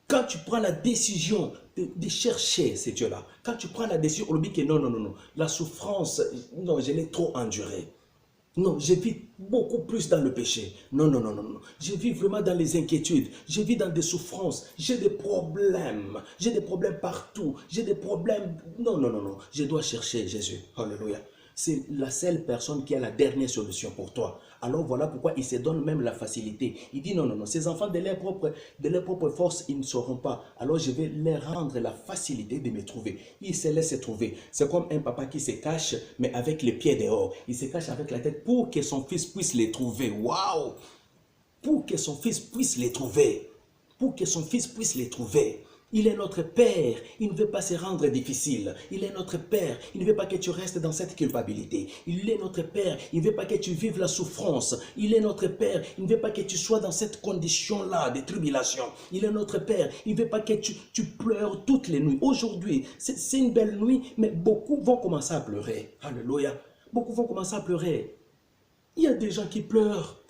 Quand tu prends la décision de chercher ce Dieu-là, quand tu prends la décision, on dit que non, non, non, non, la souffrance, non, je l'ai trop endurée. Non, je vis beaucoup plus dans le péché. Non, non, non, non, non. Je vis vraiment dans les inquiétudes. Je vis dans des souffrances. J'ai des problèmes. J'ai des problèmes partout. J'ai des problèmes. Non, non, non, non. Je dois chercher Jésus. Alléluia. C'est la seule personne qui a la dernière solution pour toi. Alors voilà pourquoi il se donne même la facilité. Il dit non, non, non, ces enfants de leur propre force, ils ne sauront pas. Alors je vais leur rendre la facilité de me trouver. Ils se laissent trouver. C'est comme un papa qui se cache, mais avec les pieds dehors. Il se cache avec la tête pour que son fils puisse les trouver. Waouh! Pour que son fils puisse les trouver. Pour que son fils puisse les trouver. Il est notre Père, il ne veut pas se rendre difficile. Il est notre Père, il ne veut pas que tu restes dans cette culpabilité. Il est notre Père, il ne veut pas que tu vives la souffrance. Il est notre Père, il ne veut pas que tu sois dans cette condition-là de tribulation. Il est notre Père, il ne veut pas que tu pleures toutes les nuits. Aujourd'hui, c'est une belle nuit, mais beaucoup vont commencer à pleurer. Alléluia. Beaucoup vont commencer à pleurer. Il y a des gens qui pleurent.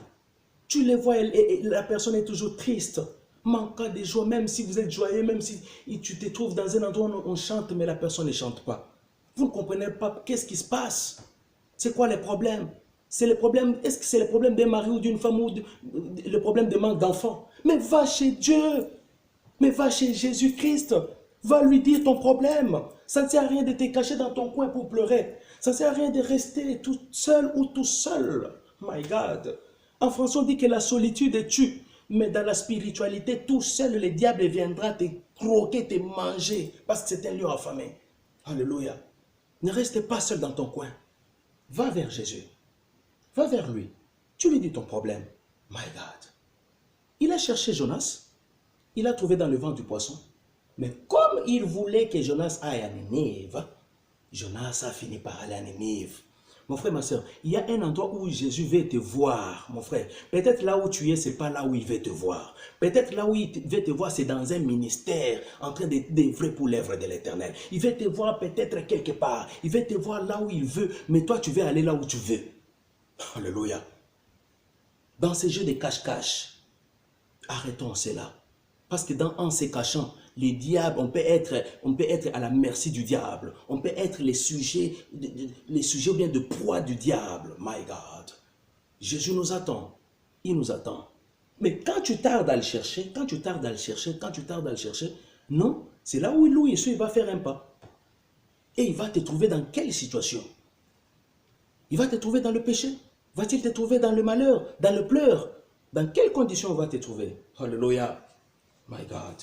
Tu les vois et la personne est toujours triste. Manquant de joie, même si vous êtes joyeux, même si tu te trouves dans un endroit où on chante, mais la personne ne chante pas. Vous ne comprenez pas qu'est-ce qui se passe. C'est quoi les problèmes? C'est le problème, est-ce que c'est le problème d'un mari ou d'une femme ou le problème de manque d'enfants? Mais va chez Dieu. Mais va chez Jésus-Christ. Va lui dire ton problème. Ça ne sert à rien de te cacher dans ton coin pour pleurer. Ça ne sert à rien de rester tout seul ou tout seul. My God. En français, on dit que la solitude tue. Mais dans la spiritualité, tout seul, le diable viendra te croquer, te manger, parce que c'est un lieu affamé. Alléluia. Ne reste pas seul dans ton coin. Va vers Jésus. Va vers lui. Tu lui dis ton problème. My God. Il a cherché Jonas. Il a trouvé dans le ventre du poisson. Mais comme il voulait que Jonas aille à Ninive, Jonas a fini par aller à Ninive. Mon frère, ma soeur, il y a un endroit où Jésus veut te voir, mon frère. Peut-être là où tu es, ce n'est pas là où il veut te voir. Peut-être là où il veut te voir, c'est dans un ministère en train d'œuvrer pour l'œuvre de l'Éternel. Il veut te voir peut-être quelque part. Il veut te voir là où il veut, mais toi, tu veux aller là où tu veux. Alléluia. Dans ces jeux de cache-cache, arrêtons cela. Parce que en se cachant, les diables, on peut être à la merci du diable. On peut être les sujets ou bien de proie du diable. My God. Jésus nous attend. Il nous attend. Mais quand tu tardes à le chercher, non, c'est là où il va faire un pas. Et il va te trouver dans quelle situation? Il va te trouver dans le péché? Va-t-il te trouver dans le malheur, dans le pleur? Dans quelles conditions va te trouver? Alléluia. My God.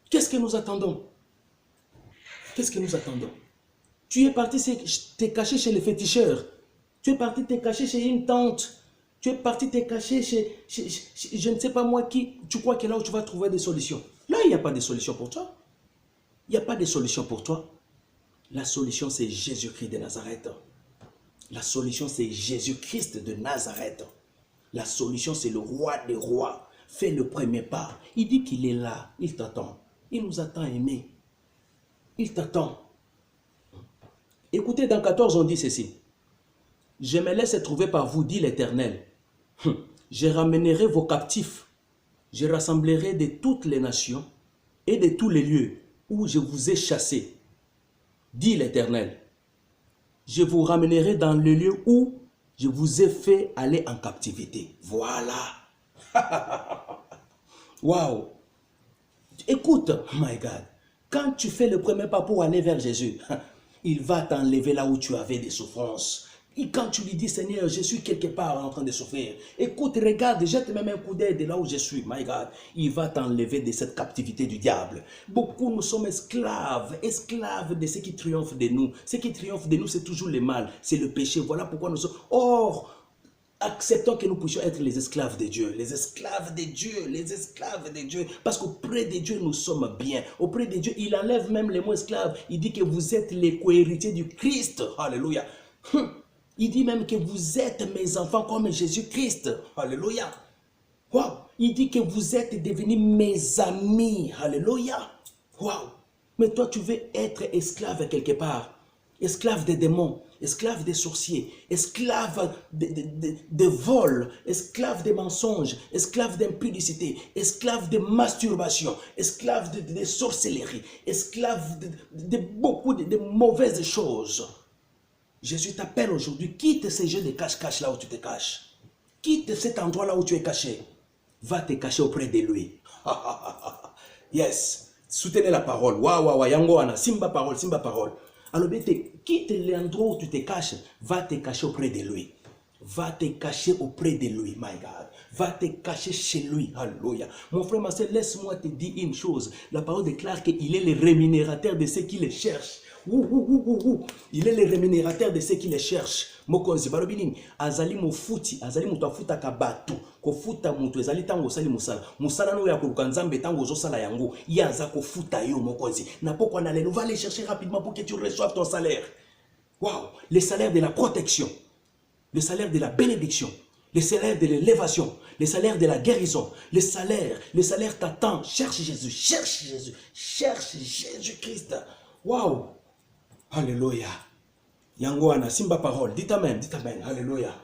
Qu'est-ce que nous attendons? Qu'est-ce que nous attendons? Tu es parti te cacher chez les féticheurs. Tu es parti te cacher chez une tante. Tu es parti te cacher chez je ne sais pas moi qui. Tu crois que là où tu vas trouver des solutions? Là, il n'y a pas de solution pour toi. Il n'y a pas de solution pour toi. La solution, c'est Jésus-Christ de Nazareth. La solution, c'est Jésus-Christ de Nazareth. La solution, c'est le roi des rois. Fais le premier pas. Il dit qu'il est là. Il t'attend. Il nous attend, aimé. Il t'attend. Écoutez, dans 14, on dit ceci. Je me laisse trouver par vous, dit l'Éternel. Je ramènerai vos captifs. Je rassemblerai de toutes les nations et de tous les lieux où je vous ai chassés, dit l'Éternel. Je vous ramènerai dans le lieu où je vous ai fait aller en captivité. Voilà. Waouh. Écoute, my God, quand tu fais le premier pas pour aller vers Jésus, il va t'enlever là où tu avais des souffrances. Et quand tu lui dis, Seigneur, je suis quelque part en train de souffrir. Écoute, regarde, jette même un coup d'œil de là où je suis, my God. Il va t'enlever de cette captivité du diable. Beaucoup, nous sommes esclaves de ce qui triomphe de nous. Ce qui triomphe de nous, c'est toujours le mal, c'est le péché. Voilà pourquoi nous sommes... Or, acceptons que nous puissions être les esclaves de Dieu, les esclaves de Dieu, les esclaves de Dieu, parce qu'auprès de Dieu, nous sommes bien. Auprès de Dieu, il enlève même les mots esclaves. Il dit que vous êtes les co-héritiers du Christ. Alléluia. Il dit même que vous êtes mes enfants comme Jésus-Christ. Alléluia. Wow. Il dit que vous êtes devenus mes amis. Alléluia. Wow. Mais toi, tu veux être esclave quelque part. Esclave des démons, esclave des sorciers, esclave de vol, esclave des mensonges, esclave d'impudicité, esclave de masturbation, esclave de sorcellerie, esclave de beaucoup de mauvaises choses. Jésus t'appelle aujourd'hui, quitte ces jeux de cache-cache là où tu te caches. Quitte cet endroit là où tu es caché. Va te cacher auprès de lui. Yes. Soutenez la parole. Waouh, yango ana, simba parole, simba parole. Alors, quitte l'endroit où tu te caches, va te cacher auprès de lui. Va te cacher auprès de lui, my God. Va te cacher chez lui. Alléluia. Mon frère, ma soeur, laisse-moi te dire une chose. La parole déclare qu'il est le rémunérateur de ceux qui le cherchent. Il est le rémunérateur de ceux qui les cherchent. Mokonzi balobini azali mofuti azali mutu afuta kabatu kofuta mutu ezali tango sali musala no ya koluka nzambe tango zo sala yango yaza kofuta yo mokonzi na pokwa na lelo va aller chercher rapidement pour que tu reçoives ton salaire. Waouh, le salaire de la protection, le salaire de la bénédiction, le salaire de l'élévation, le salaire de la guérison, le salaire t'attend. Cherche Jésus, cherche Jésus, cherche Jésus-Christ. Waouh. Alléluia. Yangoana, simba parole. Dites amen, dites amen. Alléluia.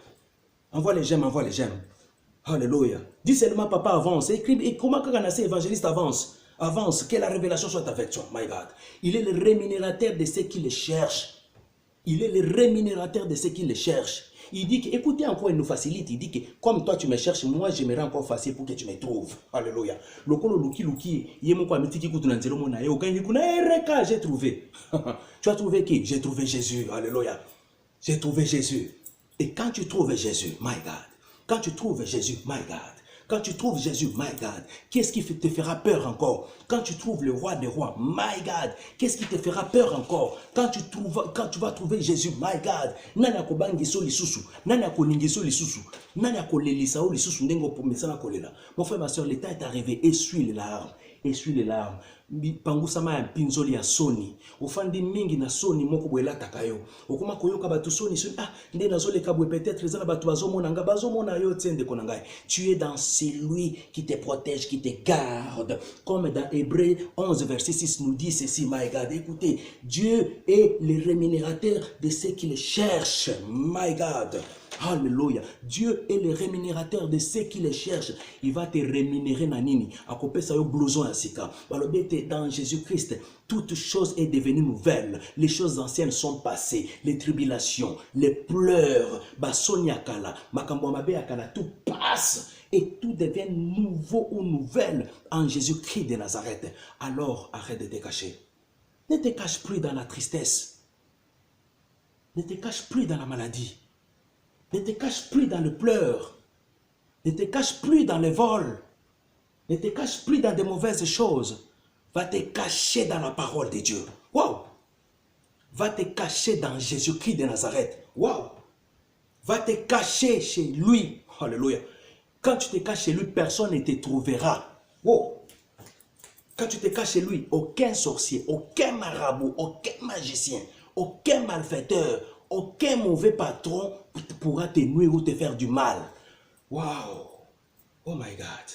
Envoie les j'aime, envoie les j'aime. Alléluia. Dis seulement papa avance. Écris, et comment quand on évangéliste avance? Avance, que la révélation soit avec toi, my God. Il est le rémunérateur de ceux qui le cherchent. Il est le rémunérateur de ceux qui le cherchent. Il dit que, écoutez encore, il nous facilite. Il dit que, comme toi tu me cherches, moi je me rends encore facile pour que tu me trouves. Alléluia. Lokolo luki, yemo kwa mitiki kutunanzelo mona yo kanyi kuna ereka, j'ai trouvé. Tu as trouvé qui? J'ai trouvé Jésus. Alléluia. J'ai trouvé Jésus. Et quand tu trouves Jésus, my God, quand tu trouves Jésus, my God, quand tu trouves Jésus, my God, qu'est-ce qui te fera peur encore? Quand tu trouves le roi des rois, my God, qu'est-ce qui te fera peur encore? Quand tu vas trouver Jésus, my God, nana ko bangiso lisusu, nana ko ningiso lisusu, nana ko lelisa o lisusu ndengo pomesana kolela. Mon frère, ma soeur, le temps est arrivé, essuie les larmes. Essuie les larmes. Pangusama ya pinzoli ya soni. Ofandi mingi na soni moko boela takayo. Okuma koyoka batu soni soni. Ah, nde nazole kabwe peut-être zana batu bazomona nga bazomona yo tsende konangai. Tu es dans celui qui te protège, qui te garde. Comme dans Hébreux 11 verset 6 nous dit ceci, my God. Écoutez, Dieu est le rémunérateur de ceux qui le cherchent, my God. Alléluia. Dieu est le rémunérateur de ceux qui le cherchent. Il va te rémunérer nanini. À côté ça, blouson à sika. Dans Jésus-Christ, toute chose est devenue nouvelle. Les choses anciennes sont passées. Les tribulations, les pleurs, basoniakala, makamboamabeakala, tout passe. Et tout devient nouveau ou nouvelle en Jésus-Christ de Nazareth. Alors, arrête de te cacher. Ne te cache plus dans la tristesse. Ne te cache plus dans la maladie. Ne te cache plus dans le pleur. Ne te cache plus dans le vol. Ne te cache plus dans de mauvaises choses. Va te cacher dans la parole de Dieu. Wow! Va te cacher dans Jésus-Christ de Nazareth. Wow! Va te cacher chez lui. Alléluia. Quand tu te caches chez lui, personne ne te trouvera. Wow! Quand tu te caches chez lui, aucun sorcier, aucun marabout, aucun magicien, aucun malfaiteur, aucun mauvais patron pourra te nuire ou te faire du mal. Wow! Oh my God!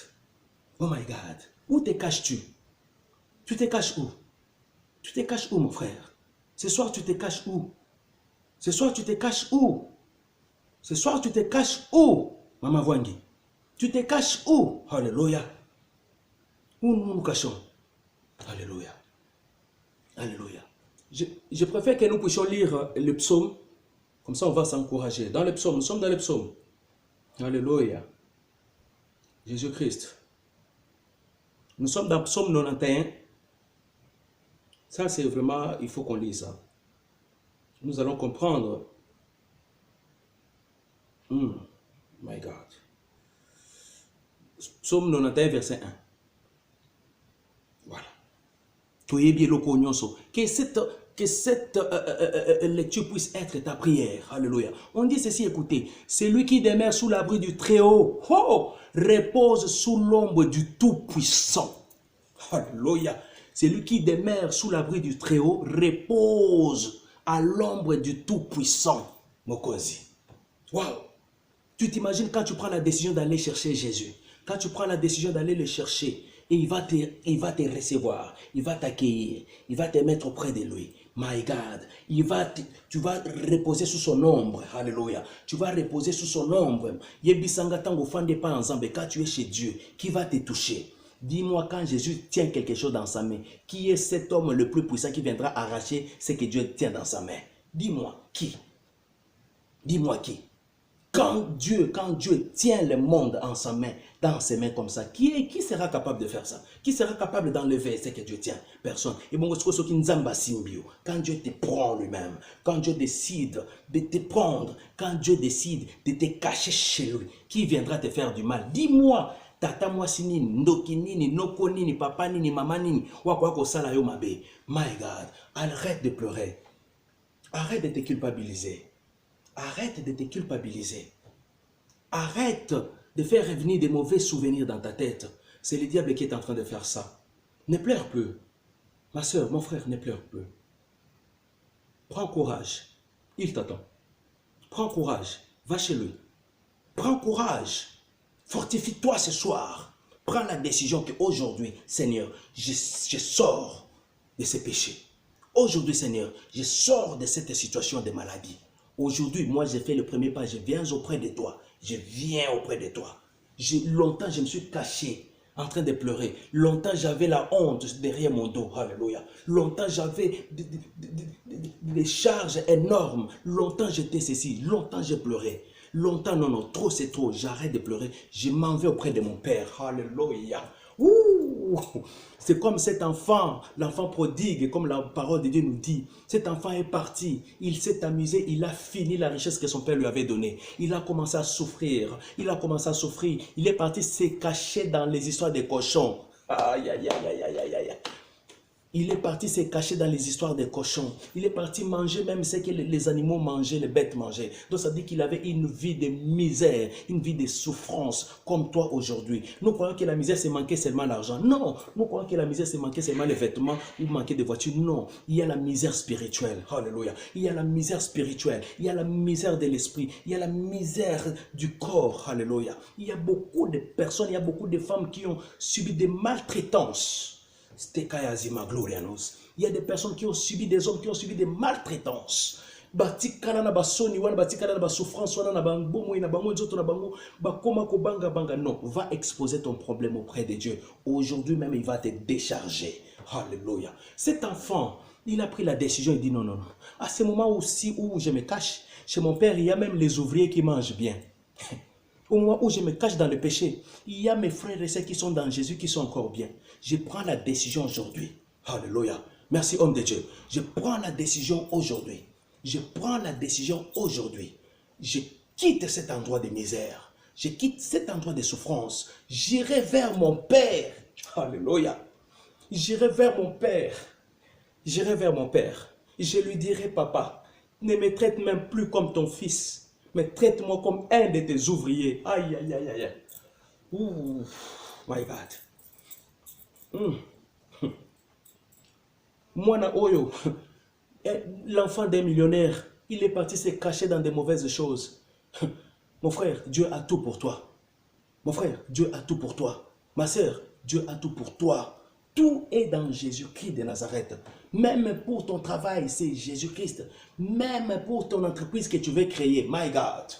Oh my God! Où te caches-tu? Tu te caches où? Tu te caches où, mon frère? Ce soir, tu te caches où? Ce soir, tu te caches où? Ce soir, tu te caches où? Maman Wangi. Tu te caches où? Alléluia. Où nous nous cachons? Alléluia. Alléluia. Je préfère que nous puissions lire le psaume. Comme ça, on va s'encourager. Dans le psaume, nous sommes dans le psaume. Alléluia. Jésus-Christ. Nous sommes dans le psaume 91. Ça, c'est vraiment, il faut qu'on lise ça. Nous allons comprendre. My God. Psaume 91, verset 1. Voilà. Que cette lecture puisse être ta prière. Alléluia. On dit ceci, écoutez. Celui qui demeure sous l'abri du Très-Haut, repose sous l'ombre du Tout-Puissant. Alléluia. Celui qui demeure sous l'abri du Très-Haut repose à l'ombre du Tout-Puissant. Mokozi. Waouh. Tu t'imagines quand tu prends la décision d'aller chercher Jésus. Quand tu prends la décision d'aller le chercher. Et il va te recevoir, il va t'accueillir, il va te mettre auprès de lui. My God, tu vas reposer sous son ombre. Alléluia. Tu vas reposer sous son ombre. Yebisanga tango fande pas ensemble. Quand tu es chez Dieu, qui va te toucher? Dis-moi, quand Jésus tient quelque chose dans sa main, qui est cet homme le plus puissant qui viendra arracher ce que Dieu tient dans sa main? Dis-moi, qui? Dis-moi qui? Quand Dieu tient le monde en sa main, dans ses mains comme ça, qui sera capable de faire ça? Qui sera capable d'enlever ce que Dieu tient? Personne. Et bon, quand Dieu te prend lui-même, quand Dieu décide de te prendre, quand Dieu décide de te cacher chez lui, qui viendra te faire du mal? Dis-moi, tata mwasi nini, ndoki nini, noko nini, papa nini, maman nini, wako wako sala yo mabe. My God, arrête de pleurer. Arrête de te culpabiliser. Arrête de te culpabiliser. Arrête de faire revenir des mauvais souvenirs dans ta tête. C'est le diable qui est en train de faire ça. Ne pleure plus. Ma soeur, mon frère, ne pleure plus. Prends courage. Il t'attend. Prends courage. Va chez lui. Prends courage. Fortifie-toi ce soir. Prends la décision qu'aujourd'hui, Seigneur, je sors de ces péchés. Aujourd'hui, Seigneur, je sors de cette situation de maladie. Aujourd'hui, moi, j'ai fait le premier pas. Je viens auprès de toi. Je viens auprès de toi. Longtemps, je me suis caché en train de pleurer. Longtemps, j'avais la honte derrière mon dos. Alléluia. Longtemps, j'avais des charges énormes. Longtemps, j'étais ceci. Longtemps, j'ai pleuré. Longtemps, non, trop, c'est trop. J'arrête de pleurer. Je m'en vais auprès de mon Père. Alléluia. C'est comme cet enfant, l'enfant prodigue, comme la parole de Dieu nous dit. Cet enfant est parti, il s'est amusé, il a fini la richesse que son père lui avait donnée. Il a commencé à souffrir, il est parti se cacher dans les histoires des cochons. Aïe, aïe, aïe, aïe, aïe, aïe. Il est parti se cacher dans les histoires des cochons. Il est parti manger même ce que les animaux mangeaient, les bêtes mangeaient. Donc ça dit qu'il avait une vie de misère, une vie de souffrance, comme toi aujourd'hui. Nous croyons que la misère, c'est manquer seulement l'argent. Non, nous croyons que la misère, c'est manquer seulement les vêtements ou manquer de voitures. Non, il y a la misère spirituelle. Alléluia. Il y a la misère spirituelle. Il y a la misère de l'esprit. Il y a la misère du corps. Alléluia. Il y a beaucoup de personnes, il y a beaucoup de femmes qui ont subi des maltraitances. Il y a des personnes qui ont subi, des hommes qui ont subi des maltraitances. Non, va exposer ton problème auprès de Dieu. Aujourd'hui même, il va te décharger. Alléluia. Cet enfant, il a pris la décision, il dit non, non, non. À ce moment aussi où je me cache, chez mon père, il y a même les ouvriers qui mangent bien. Au moment où je me cache dans le péché, il y a mes frères et sœurs qui sont dans Jésus, qui sont encore bien. Je prends la décision aujourd'hui. Alléluia. Merci, homme de Dieu. Je prends la décision aujourd'hui. Je prends la décision aujourd'hui. Je quitte cet endroit de misère. Je quitte cet endroit de souffrance. J'irai vers mon Père. Alléluia. J'irai vers mon Père. J'irai vers mon Père. Je lui dirai, papa, ne me traite même plus comme ton fils, mais traite-moi comme un de tes ouvriers. Aïe, aïe, aïe, aïe. Ouh, my God. Moi, Oyo, l'enfant d'un millionnaire, il est parti se cacher dans des mauvaises choses. Mon frère, Dieu a tout pour toi. Mon frère, Dieu a tout pour toi. Ma soeur, Dieu a tout pour toi. Tout est dans Jésus-Christ de Nazareth. Même pour ton travail, c'est Jésus-Christ. Même pour ton entreprise que tu veux créer. My God.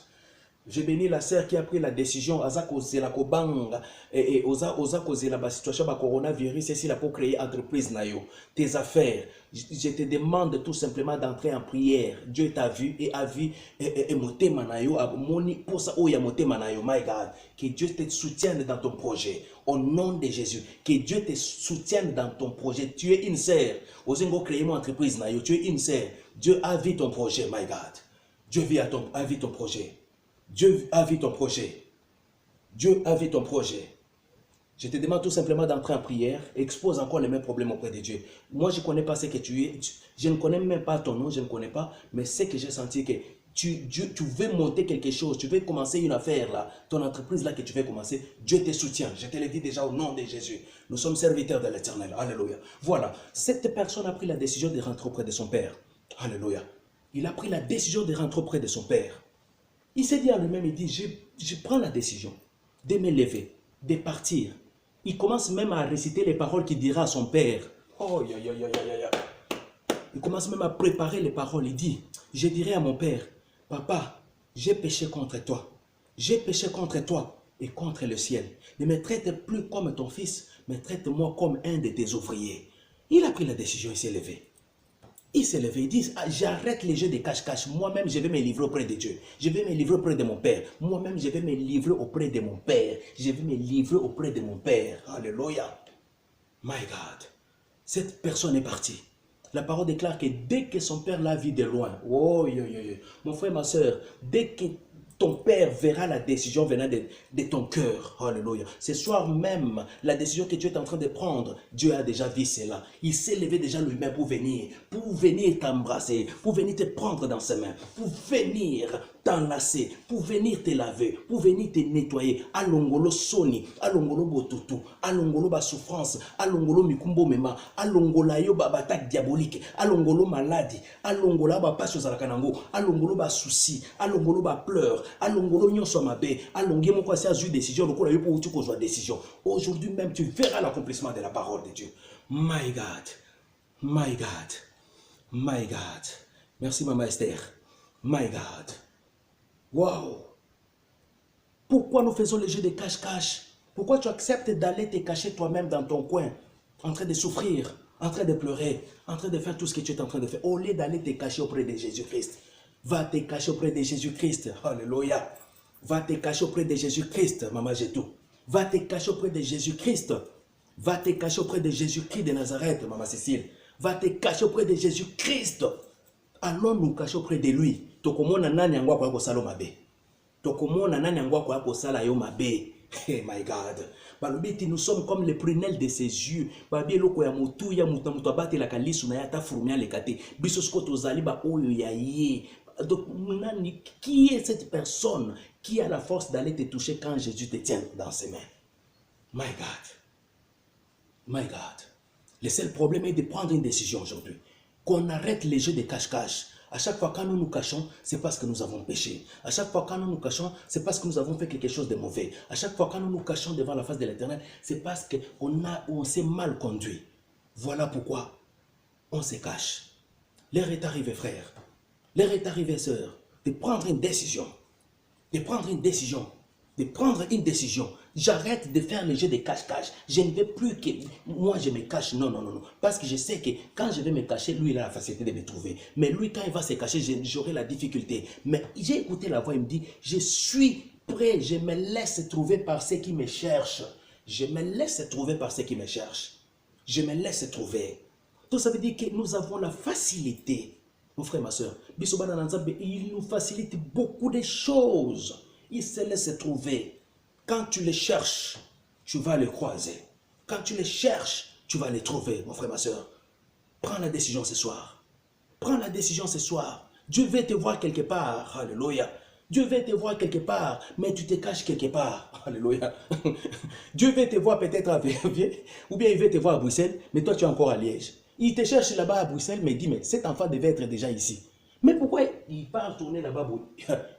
J'ai béni la sœur qui a pris la décision à la kobanga et oza kozela ba situation ba coronavirus et si la pour créer entreprise na yo tes affaires. Je te demande tout simplement d'entrer en prière. Dieu t'a vu et a vu et motema na yo moni pour ça oya motema na yo. My God, que Dieu te soutienne dans ton projet au nom de Jésus. Que Dieu te soutienne dans ton projet. Tu es une sœur. Ozengo créer mon entreprise na yo. Tu es une sœur. Dieu a vu ton projet. My God. Dieu a vu ton projet. Dieu a vu ton projet. Dieu a vu ton projet. Je te demande tout simplement d'entrer en prière. Expose encore les mêmes problèmes auprès de Dieu. Moi, je ne connais pas ce que tu es. Je ne connais même pas ton nom. Je ne connais pas. Mais c'est que j'ai senti que tu veux monter quelque chose. Tu veux commencer une affaire là. Ton entreprise là que tu veux commencer. Dieu te soutient. Je te l'ai dit déjà au nom de Jésus. Nous sommes serviteurs de l'Éternel. Alléluia. Voilà. Cette personne a pris la décision de rentrer auprès de son Père. Alléluia. Il a pris la décision de rentrer auprès de son Père. Il s'est dit à lui-même, il dit, je prends la décision de me lever, de partir Il commence même à réciter les paroles qu'il dira à son père. Oh, il commence même à préparer les paroles. Il dit, je dirai à mon père, papa, j'ai péché contre toi. J'ai péché contre toi et contre le ciel. Ne me traite plus comme ton fils, mais traite-moi comme un de tes ouvriers. Il a pris la décision, il s'est levé. Il s'est levé, il dit, ah, j'arrête les jeux de cache-cache. Moi-même, je vais me livrer auprès de Dieu. Je vais me livrer auprès de mon Père. Moi-même, je vais me livrer auprès de mon Père. Je vais me livrer auprès de mon Père. Alléluia. My God. Cette personne est partie. La parole déclare que dès que son père l'a vu de loin, oh, mon frère, ma soeur, dès que ton père verra la décision venant de ton cœur, alléluia. Ce soir même, la décision que tu es en train de prendre, Dieu a déjà vu cela. Il s'est levé déjà lui-même pour venir t'embrasser, pour venir te prendre dans ses mains, pour venir t'enlacer, pour venir te laver, pour venir te nettoyer. Alongolo soni, alongolo botutu, alongolo ba souffrance, alongolo mikumbo mema, alongola yo ba attaque diabolique, alongolo maladie, alongola ba passion zalakanango, alongolo ba souci, alongolo ba pleurs, alongolo nyonso mabe, alongé mon quoi c'est une décision, lokola yo pour tu ko joie décision. Aujourd'hui même tu verras l'accomplissement de la parole de Dieu. My God. My God. My God. Merci Maman Esther. My God. Wow! Pourquoi nous faisons les jeux de cache-cache? Pourquoi tu acceptes d'aller te cacher toi-même dans ton coin, en train de souffrir, en train de pleurer, en train de faire tout ce que tu es en train de faire, au lieu d'aller te cacher auprès de Jésus-Christ? Va te cacher auprès de Jésus-Christ. Alléluia! Va te cacher auprès de Jésus-Christ, Maman Jetou. Va te cacher auprès de Jésus-Christ. Va te cacher auprès de Jésus-Christ de Nazareth, Maman Cécile. Va te cacher auprès de Jésus-Christ. Allons nous cacher auprès de lui. Tokomona nani yango kwa kosala mabe. Tokomona nani yango kwa kosala yo mabe. Hey my God. Balobiti nous sommes comme les prunelles de ses yeux. Babi loko ya mutu ya mutu abate la kalisu na yata furumia lekate. Biso sko tozali ba oyo ya ye. Donc nani qui est cette personne qui a la force d'aller te toucher quand Jésus te tient dans ses mains? My God. My God. Le seul problème est de prendre une décision aujourd'hui. Qu'on arrête les jeux de cache-cache. À chaque fois quand nous nous cachons, c'est parce que nous avons péché. À chaque fois quand nous nous cachons, c'est parce que nous avons fait quelque chose de mauvais. À chaque fois quand nous nous cachons devant la face de l'Éternel, c'est parce qu'on s'est mal conduit. Voilà pourquoi on se cache. L'heure est arrivée, frère. L'heure est arrivée, sœur, de prendre une décision. De prendre une décision. De prendre une décision. J'arrête de faire le jeu de cache-cache. Je ne veux plus que moi je me cache. Non, non, non, non. Parce que je sais que quand je vais me cacher, lui il a la facilité de me trouver. Mais lui quand il va se cacher, j'aurai la difficulté. Mais j'ai écouté la voix, il me dit, je suis prêt, je me laisse trouver par ceux qui me cherchent. Je me laisse trouver par ceux qui me cherchent. Je me laisse trouver. Donc ça veut dire que nous avons la facilité. Mon frère, ma soeur, il nous facilite beaucoup de choses. Il se laisse trouver. Quand tu les cherches, tu vas les croiser. Quand tu les cherches, tu vas les trouver, mon frère, ma soeur. Prends la décision ce soir. Prends la décision ce soir. Dieu veut te voir quelque part. Alléluia. Dieu veut te voir quelque part, mais tu te caches quelque part. Alléluia. Dieu veut te voir peut-être à Verviers, ou bien il veut te voir à Bruxelles, mais toi tu es encore à Liège. Il te cherche là-bas à Bruxelles, mais il dit, mais cet enfant devait être déjà ici. Mais pourquoi il part tourner là-bas?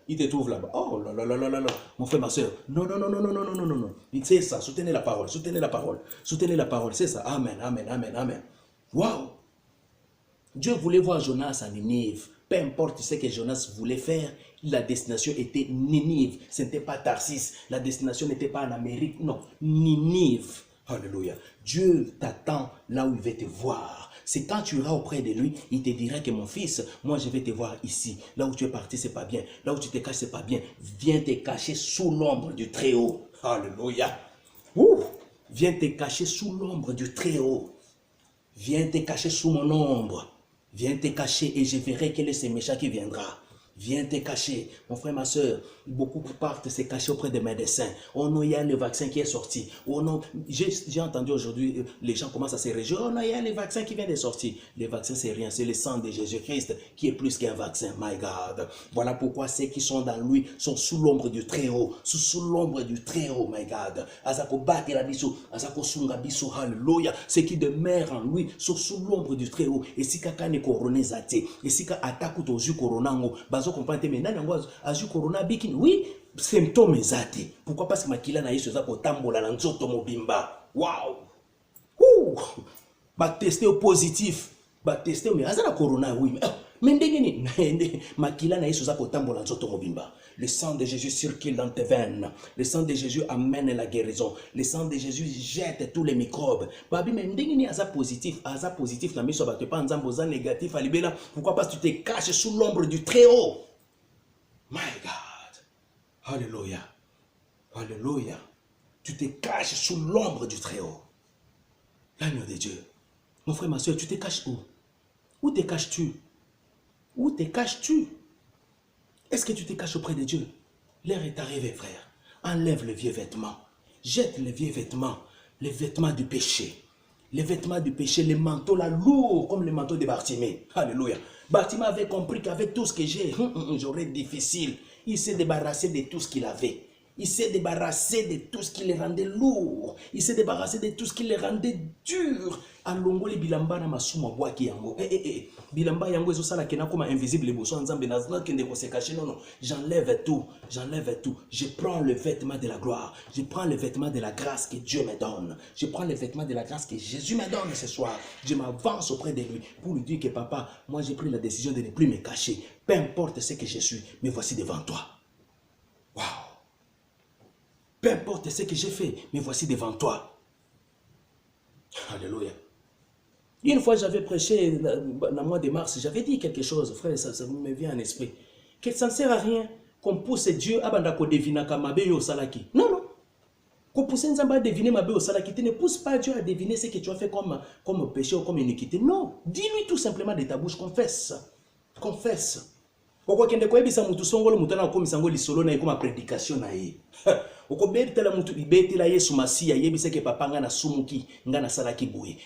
Il te trouve là-bas. Oh là là là là là là. Mon frère, ma soeur. Non, non, non, non, non, non, non, non, non, non. C'est ça. Soutenez la parole. Soutenez la parole. Soutenez la parole. C'est ça. Amen, amen, amen, amen. Waouh. Dieu voulait voir Jonas à Ninive. Peu importe ce que Jonas voulait faire, la destination était Ninive. Ce n'était pas Tarsis. La destination n'était pas en Amérique. Non. Ninive. Alléluia. Dieu t'attend là où il veut te voir. C'est quand tu iras auprès de lui, il te dira que mon fils, moi je vais te voir ici. Là où tu es parti, c'est pas bien. Là où tu te caches, c'est pas bien. Viens te cacher sous l'ombre du Très-Haut. Alléluia. Ouh. Viens te cacher sous l'ombre du Très-Haut. Viens te cacher sous mon ombre. Viens te cacher et je verrai quel est ce méchant qui viendra. Viens te cacher. Mon frère, ma soeur, beaucoup partent se cacher auprès des médecins. Oh non, il y a le vaccin qui est sorti. Oh non, j'ai entendu aujourd'hui, les gens commencent à se réjouir. Oh non, il y a le vaccin qui vient de sortir. Le vaccin, c'est rien. C'est le sang de Jésus-Christ qui est plus qu'un vaccin. My God. Voilà pourquoi ceux qui sont dans lui sont sous l'ombre du Très-Haut. Sous l'ombre du Très-Haut, my God. Azako bate la biso. Azako sunga biso. Hallelujah. Ceux qui demeurent en lui sont sous l'ombre du Très-Haut. Et si kaka ne corona zate. Et si kaka attaque au zu coronango. Comprendre mais nani yango azu corona bikini oui symptômes ezate pourquoi parce que makila na yesu za kotambola na nzoto mobimba Waouh! Ouh! Ba tester au positif. Ba tester mais azala corona oui. Mais ndenge makila na Yesu za kotambola nzoto mobimba. Le sang de Jésus circule dans tes veines. Le sang de Jésus amène la guérison. Le sang de Jésus jette tous les microbes. Babi mais ndenge ni aza positif na miso ba te pa nzambo za négatif alibela. Pourquoi parce que tu te caches sous l'ombre du Très-Haut. My God. Alléluia. Alléluia. Tu te caches sous l'ombre du Très-Haut. L'agneau de Dieu. Mon frère, ma soeur, tu te caches où? Où te caches-tu? Où te caches-tu? Est-ce que tu te caches auprès de Dieu? L'heure est arrivée, frère. Enlève le vieux vêtement. Jette les vieux vêtements. Les vêtements du péché. Les vêtements du péché, les manteaux là, lourds, comme les manteaux de Bartimée. Alléluia. Bartimée avait compris qu'avec tout ce que j'ai, j'aurais difficile. Il s'est débarrassé de tout ce qu'il avait. Il s'est débarrassé de tout ce qui les rendait lourds. Il s'est débarrassé de tout ce qui les rendait durs. Alongo le bilamba na masuma bwaki yango. Bilamba yango ezo sala kena comme invisible boso nzambe na zna kende ko se cacher. Non. J'enlève tout. J'enlève tout. Je prends le vêtement de la gloire. Je prends le vêtement de la grâce que Dieu me donne. Je prends le vêtement de la grâce que Jésus me donne ce soir. Je m'avance auprès de lui pour lui dire que papa, moi j'ai pris la décision de ne plus me cacher. Peu importe ce que je suis, mais voici devant toi. Waouh! Peu importe ce que j'ai fait, mais voici devant toi. Alléluia. Une fois, j'avais prêché dans le mois de mars, j'avais dit quelque chose, frère, ça me vient en esprit. Que ça ne sert à rien qu'on pousse Dieu à bandako deviner kamabe yo salaki. Non, non. Qu'on pousse Nzamba à deviner mabe yo salaki. Tu ne pousses pas Dieu à deviner ce que tu as fait comme péché ou comme iniquité. Non. Dis-lui tout simplement de ta bouche, confesse. Confesse. Pourquoi kende ko ebisa mutu songolo mutana ko misango lisolo na ko ma prédication na ye. Oko betela mutu ibetela Yesu Masia yebisa ke papa nga na sumuki nga na salaki boye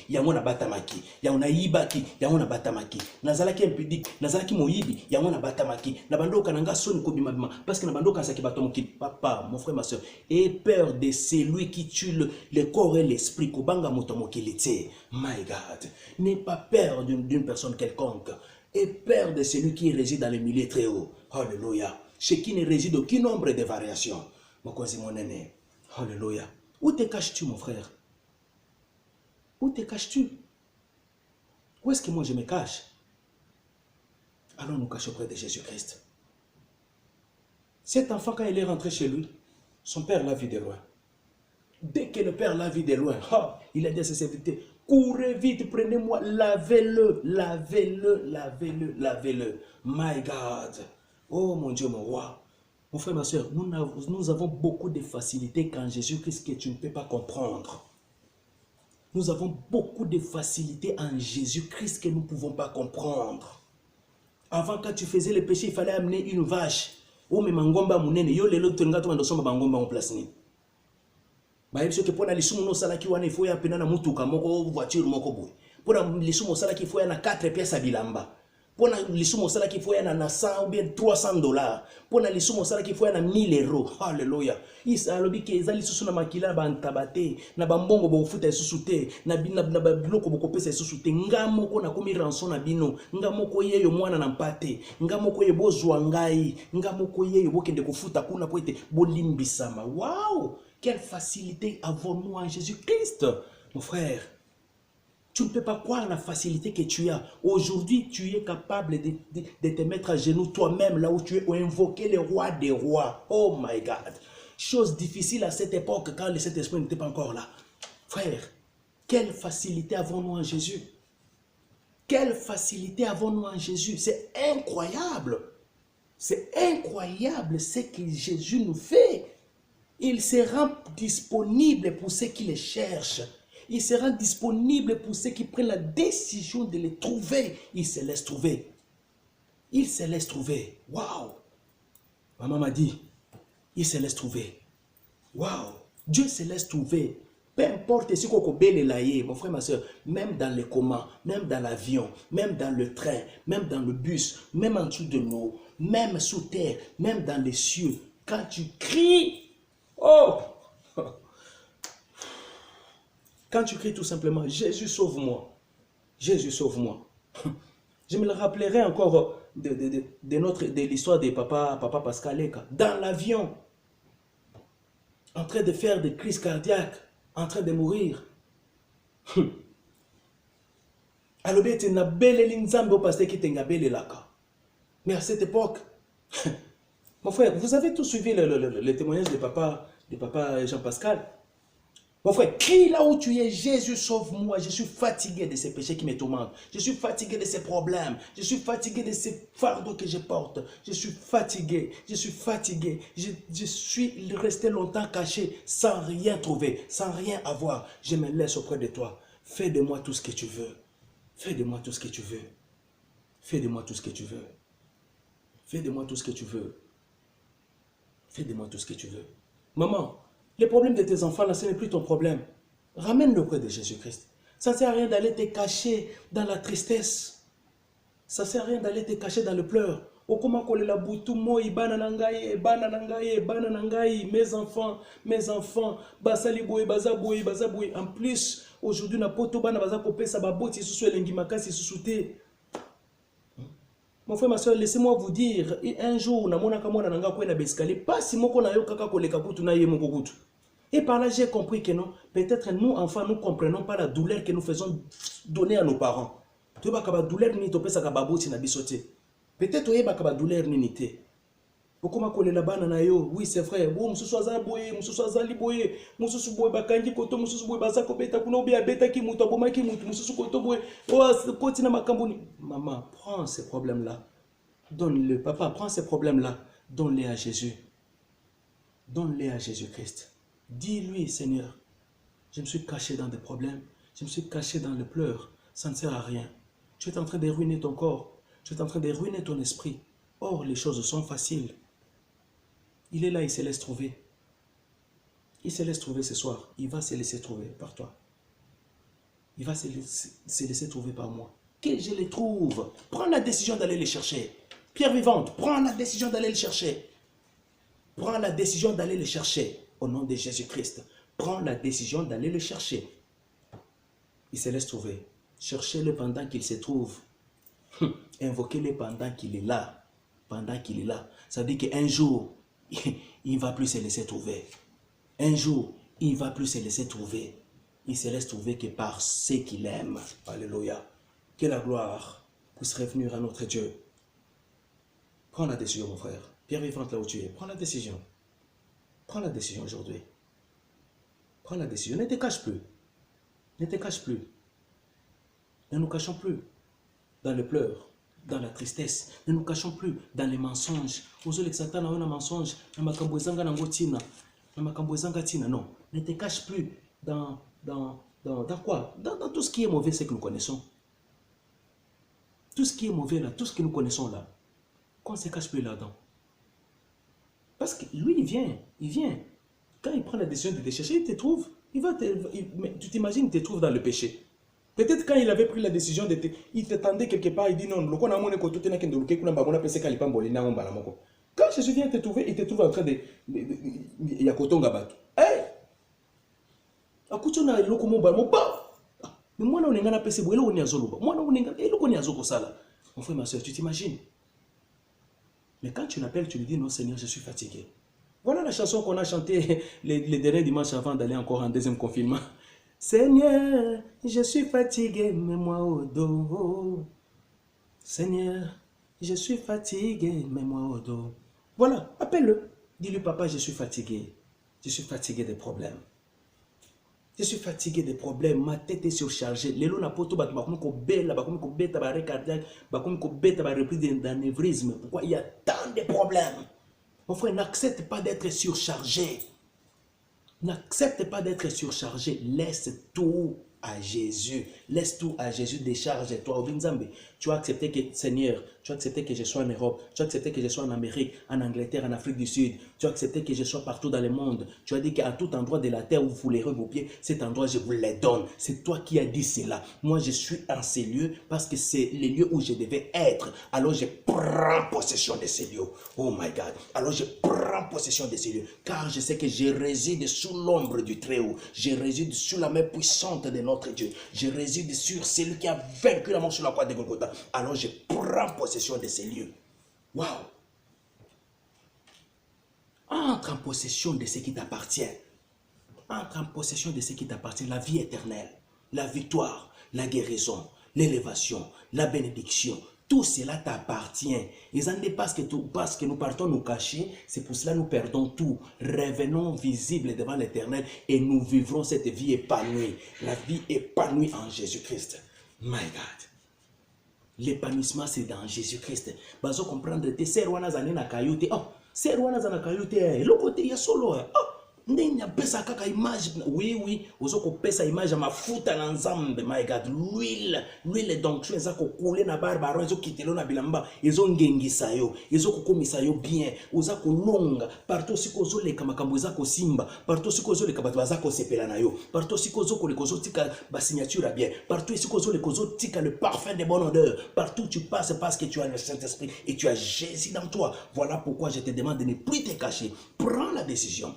yango na batamaki yango na yibaki yango na batamaki nazalaki impudique nazalaki moyibi yango na batamaki na bandoka nanga soni ko bima parce que na bandoka saki batomoki papa mon frère ma soeur et peur de celui qui tue le corps et l'esprit ko banga motomoki lité. My God, n'aie pas peur d'une personne quelconque. Et peur de celui qui réside dans le milieu très haut. Alléluia. Chez qui ne réside aucun nombre de variations. Mon aîné. Alléluia. Où te caches-tu, mon frère? Où te caches-tu? Où est-ce que moi je me cache? Allons nous cacher auprès de Jésus-Christ. Cet enfant, quand il est rentré chez lui, son père l'a vu de loin. Dès que le père l'a vu de loin, il a dit à ses serviteurs, courez vite, prenez-moi, lavez-le, lavez-le, lavez-le, lavez-le. My God. Oh mon Dieu, mon roi. Mon frère, ma soeur, nous avons beaucoup de facilité quand Jésus-Christ que tu ne peux pas comprendre. Nous avons beaucoup de facilité en Jésus-Christ que nous ne pouvons pas comprendre. Avant, quand tu faisais le péché, il fallait amener une vache. Oh, mais mangomba mounene, yo lelo tenga to ndosoma bangomba en place ni. Ba yebso ke pona lisumu no sala ki wana ifo ya pena na mutuka moko voiture moko boy. Pona lisumu sala ki ifo ya na 4 pièces à bilamba. Pona lisumu sala ki ifo ya na 100 ou bien $300. Pona lisumu sala ki ifo ya na 1000 euros. Alléluia. Isa lobi ke ezali susu na makila ba ntabate na bambongo bo futa susu te na biloko bo kopesa susu te ngamoko na komi rançon na bino ngamoko yeyo mwana na mpate ngamoko ye bozwa ngai ngamoko yeyo bokende kofuta kuna po ete bolimbisama. Waouh! Quelle facilité avons-nous en Jésus-Christ, mon frère? Tu ne peux pas croire la facilité que tu as. Aujourd'hui, tu es capable de te mettre à genoux toi-même là où tu es pour invoquer le roi des rois. Oh my God. Chose difficile à cette époque quand le Saint-Esprit n'était pas encore là. Frère, quelle facilité avons-nous en Jésus? Quelle facilité avons-nous en Jésus? C'est incroyable. C'est incroyable ce que Jésus nous fait. Il se rend disponible pour ceux qui les cherchent. Il se rend disponible pour ceux qui prennent la décision de les trouver. Il se laisse trouver. Il se laisse trouver. Waouh! Maman m'a dit, il se laisse trouver. Waouh! Dieu se laisse trouver. Peu importe ce qu'on peut lailler, mon frère, ma soeur, même dans les communs, même dans l'avion, même dans le train, même dans le bus, même en dessous de l'eau, même sous terre, même dans les cieux, quand tu cries, oh! Quand tu cries tout simplement, Jésus sauve-moi. Jésus sauve-moi. Je me le rappellerai encore de l'histoire de papa Pascal Eka. Dans l'avion, en train de faire des crises cardiaques. en train de mourir. Alobi ete na beleli nzambe au pasteur qui tenga belelaka. Mais à cette époque, mon frère, vous avez tous suivi le témoignage de papa Jean-Pascal. Mon frère, crie là où tu es, Jésus sauve-moi, je suis fatigué de ces péchés qui me tourmentent. Je suis fatigué de ces problèmes. Je suis fatigué de ces fardeaux que je porte. Je suis fatigué, je suis fatigué. Je suis resté longtemps caché sans rien trouver, sans rien avoir. Je me laisse auprès de toi. Fais de moi tout ce que tu veux. Fais de moi tout ce que tu veux. Fais de moi tout ce que tu veux. Fais de moi tout ce que tu veux. Fais de moi tout ce que tu veux. Maman, les problèmes de tes enfants, là, ce n'est plus ton problème. Ramène-le auprès de Jésus-Christ. Ça ne sert à rien d'aller te cacher dans la tristesse. Ça ne sert à rien d'aller te cacher dans le pleur. Mes enfants, basali boye, baza boye, baza boye. En plus, aujourd'hui, na poto bana baza kopé sa baboti, sous elengi makasi sous te. Mon frère, ma soeur, laissez-moi vous dire, un jour, pas si mon et par là, j'ai compris que non, peut-être nous, enfants, nous ne comprenons pas la douleur que nous faisons donner à nos parents. Peut-être que la douleur ni topé sa kababo si na bisoté. Peut-être que la douleur ni nité. Pourquoi ma la bana na yo? Oui, c'est vrai. Bon, mususu azaboye, mususu azaliboye, mususu boye bakangi koto, mususu boye bazako beta kuno bia beta ki muto aboma ki muto, mususu koto boye. Oh, koti na makamboni. Maman, prends ces problèmes-là. Donne-le, papa, prends ces problèmes-là. Donne-les à Jésus. Donne-les à Jésus-Christ. Dis-lui, Seigneur, je me suis caché dans des problèmes, je me suis caché dans le pleur, ça ne sert à rien. Tu es en train de ruiner ton corps, tu es en train de ruiner ton esprit. Or, les choses sont faciles. Il est là, il se laisse trouver. Il se laisse trouver ce soir. Il va se laisser trouver par toi. Il va se laisser trouver par moi. Que je les trouve. Prends la décision d'aller les chercher. Pierre vivante, prends la décision d'aller les chercher. Prends la décision d'aller les chercher. Au nom de Jésus-Christ. Prends la décision d'aller le chercher. Il se laisse trouver. Cherchez-le pendant qu'il se trouve. Invoquez-le pendant qu'il est là. Pendant qu'il est là. Ça veut dire qu'un jour, il ne va plus se laisser trouver. Un jour, il ne va plus se laisser trouver. Il se laisse trouver que par ce qu'il aime. Alléluia. Que la gloire puisse revenir à notre Dieu. Prends la décision, mon frère. Pierre vivante là où tu es. Prends la décision. Prends la décision aujourd'hui. Prends la décision. Ne te cache plus. Ne te cache plus. Ne nous cachons plus dans le pleur, dans la tristesse. Ne nous cachons plus dans les mensonges. Aujourd'hui, Satan a un mensonge. Non. Ne te cache plus dans quoi? Dans tout ce qui est mauvais, c'est que nous connaissons. Tout ce qui est mauvais là, tout ce que nous connaissons là. Qu'on ne se cache plus là-dedans. Parce que lui, il vient. Quand il prend la décision de te chercher, il te trouve. Tu t'imagines, il te trouve dans le péché. Peut-être quand il avait pris la décision de te... Il t'attendait quelque part, il dit non. Quand Jésus vient te trouver, il te trouve en train de... Il y a coton gabato. Hey! Akutuna eloko moba moba. Mais moi, on est en PC, on est en zolo. Moi, on est en zolo sala. Mon frère, ma soeur, tu t'imagines? Mais quand tu l'appelles, tu lui dis non, Seigneur, je suis fatigué. Voilà la chanson qu'on a chantée les derniers dimanches avant d'aller encore en deuxième confinement. Seigneur, je suis fatigué, mets-moi au dos. Seigneur, je suis fatigué, mets-moi au dos. Voilà, appelle-le. Dis-lui, papa, je suis fatigué. Je suis fatigué des problèmes. Je suis fatigué des problèmes, ma tête est surchargée. Lelo na poto bat bakomi ko bela, bakomi ko beta ba cardiaque, bakomi ko beta ba reprise d'anévrisme. Pourquoi il y a tant de problèmes? Mon frère, n'accepte pas d'être surchargé. N'accepte pas d'être surchargé. Laisse tout à Jésus. Laisse tout à Jésus. Décharge-toi. Tu as accepté que, Seigneur, tu as accepté que je sois en Europe. Tu as accepté que je sois en Amérique, en Angleterre, en Afrique du Sud. Tu as accepté que je sois partout dans le monde. Tu as dit qu'à tout endroit de la terre où vous foulerez vos pieds, cet endroit, je vous les donne. C'est toi qui as dit cela. Moi, je suis en ces lieux parce que c'est les lieux où je devais être. Alors, je prends possession de ces lieux. Oh my God. Alors, je prends possession de ces lieux. Car je sais que je réside sous l'ombre du Très-Haut. Je réside sous la main puissante de notre Dieu. Je réside sur celui qui a vaincu la mort sur la croix de Golgotha. Alors je prends possession de ces lieux. Waouh! Entre en possession de ce qui t'appartient. entre en possession de ce qui t'appartient, la vie éternelle, la victoire, la guérison, l'élévation, la bénédiction. Tout cela t'appartient. Ils en dépassent parce que nous partons nous cacher, c'est pour cela que nous perdons tout. Revenons visibles devant l'Éternel et nous vivrons cette vie épanouie. La vie épanouie en Jésus-Christ. My God. L'épanouissement, c'est dans Jésus-Christ. Bazo comprendre, tes sœurs wana zane na kayote. Oh, sœurs wana zana kayote. Le côté ya solo. Oh, ndenya pesa kaka image. Oui, ozoko pesa image ma futa na nzambe. My God, l'huile d'onction ezako couler na barbaro, ezo kitelo na bilamba, ezo ngengisa yo, ezo kokomisa yo bien, ozako longa, partout siko zo leka makambo ezako simba, partout siko zo leka bato bazako sepela na yo, partout siko zo koleko zo tika ba signature bien, partout siko zo leko zo tika le parfum de bonne odeur, partout tu passes parce que tu as le Saint-Esprit et tu as Jésus dans toi. Voilà pourquoi je te demande de ne plus te cacher. Prends la décision,